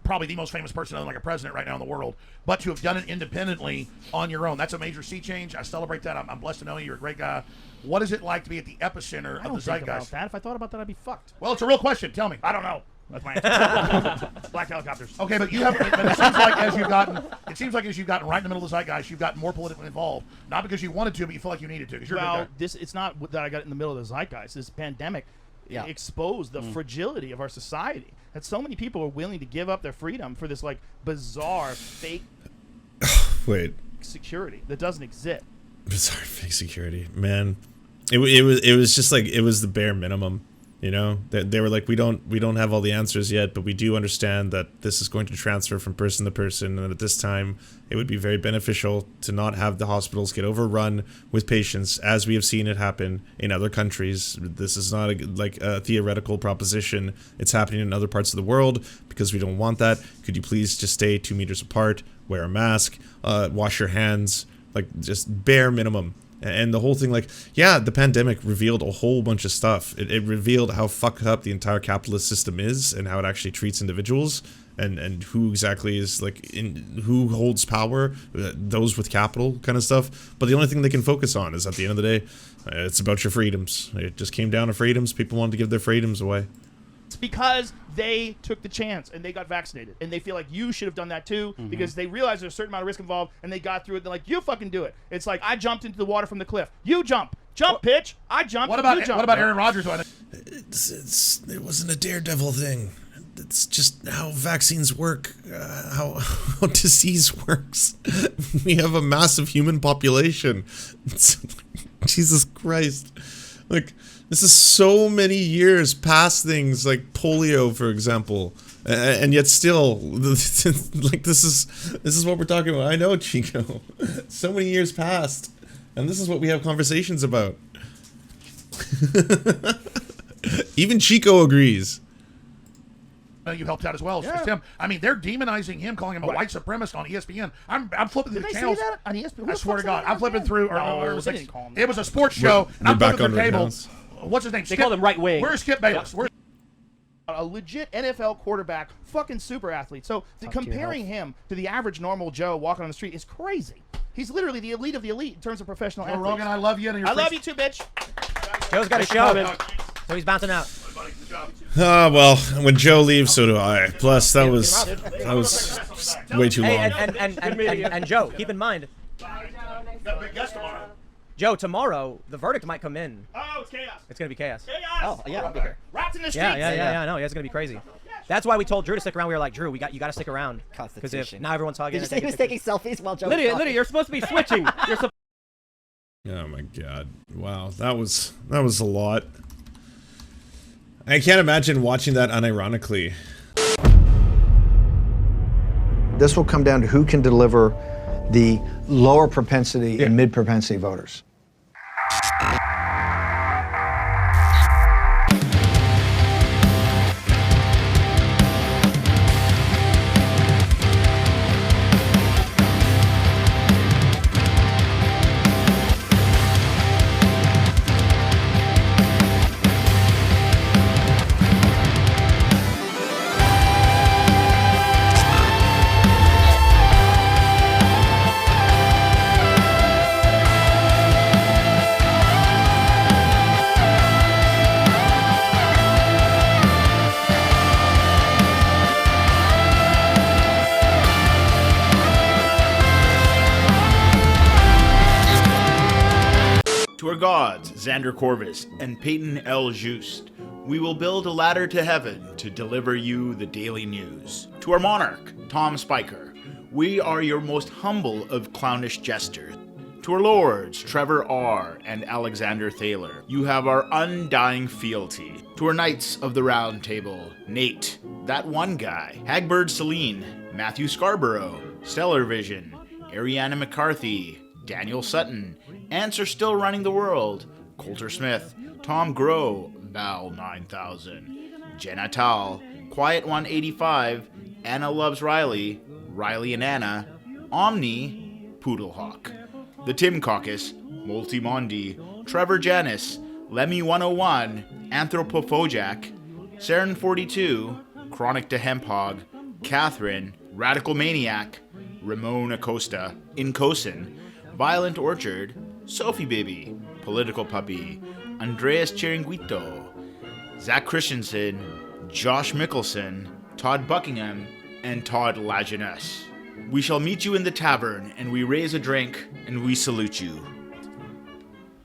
probably the most famous person other than like a president right now in the world, but to have done it independently on your own? That's a major sea change. I celebrate that. I'm blessed to know you. You're a great guy. What is it like to be at the epicenter of the zeitgeist? If I thought about that, I'd be fucked. Well, it's a real question. Tell me. I don't know. That's my answer. Black helicopters. Okay, but you have. But it seems like as you've gotten right in the middle of the zeitgeist, you've gotten more politically involved. Not because you wanted to, but you feel like you needed to. You're well, it's not that I got in the middle of the zeitgeist. This pandemic exposed the fragility of our society. That so many people are willing to give up their freedom for this like bizarre fake security that doesn't exist. Bizarre fake security, man. It was just like it was the bare minimum. You know, they were like, we don't have all the answers yet, but we do understand that this is going to transfer from person to person, and at this time, it would be very beneficial to not have the hospitals get overrun with patients, as we have seen it happen in other countries. This is not a theoretical proposition. It's happening in other parts of the world because we don't want that. Could you please just stay 2 meters apart, wear a mask, wash your hands, like just bare minimum. And the whole thing, like, yeah, the pandemic revealed a whole bunch of stuff. It revealed how fucked up the entire capitalist system is and how it actually treats individuals and who exactly is, like, who holds power, those with capital kind of stuff. But the only thing they can focus on is, at the end of the day, it's about your freedoms. It just came down to freedoms. People wanted to give their freedoms away. It's because they took the chance and they got vaccinated, and they feel like you should have done that too, because they realize there's a certain amount of risk involved, and they got through it. They're like, you fucking do it. It's like, I jumped into the water from the cliff. You jump, pitch. I jumped. What about Aaron Rodgers? It wasn't a daredevil thing. It's just how vaccines work, how disease works. We have a massive human population. Jesus Christ. Like, this is so many years past things like polio, for example. And yet still, like, this is what we're talking about. I know, Chico. So many years past. And this is what we have conversations about. Even Chico agrees. You helped out as well, Tim. I mean, they're demonizing him, calling him a white supremist on ESPN. I'm flipping through the channels. Say that on ESPN? I swear to God, I'm flipping through. It was a sports We're show, and I'm back flipping through on cable. Rittenhouse. What's his name? They call him right wing. Where's Skip Bayless? Where's a legit NFL quarterback, fucking super athlete. So comparing him to the average normal Joe walking on the street is crazy. He's literally the elite of the elite in terms of professional athletes. Rogan, I love you. And I love you too, bitch. Joe's got a show, so he's bouncing out. Well, when Joe leaves, so do I. Plus, that was way too long. And Joe, keep in mind, got a big guest tomorrow. Joe, tomorrow the verdict might come in. Oh, it's chaos. It's gonna be chaos. Chaos. Oh, yeah, I'll be here. Rats in the streets. Yeah. No, it's gonna be crazy. That's why we told Drew to stick around. We were like, Drew, you got to stick around because if now everyone's hugging. Did you say he was taking selfies while Joe? Lydia, you're supposed to be switching. Oh my God! Wow, that was a lot. I can't imagine watching that unironically. This will come down to who can deliver the lower propensity and mid propensity voters. To our gods, Xander Corvus and Peyton L. Just, we will build a ladder to heaven to deliver you the daily news. To our monarch, Tom Spiker, we are your most humble of clownish jesters. To our lords, Trevor R. and Alexander Thaler, you have our undying fealty. To our knights of the round table, Nate, that one guy, Hagbird Celine, Matthew Scarborough, Stellar Vision, Ariana McCarthy, Daniel Sutton, Ants Are Still Running the World, Coulter Smith, Tom Groh, Val 9000, Jenna Tal, Quiet 185, Anna Loves Riley, Riley and Anna, Omni, Poodlehawk, The Tim Caucus, Multimondi, Trevor Janis, Lemmy 101, Anthropophojak, Saren 42, Chronic to Hemphog, Catherine, Radical Maniac, Ramon Acosta, Incosin, Violent Orchard, Sophie Baby, Political Puppy, Andreas Chiringuito, Zach Christensen, Josh Mickelson, Todd Buckingham, and Todd Lajeunesse. We shall meet you in the tavern, and we raise a drink, and we salute you.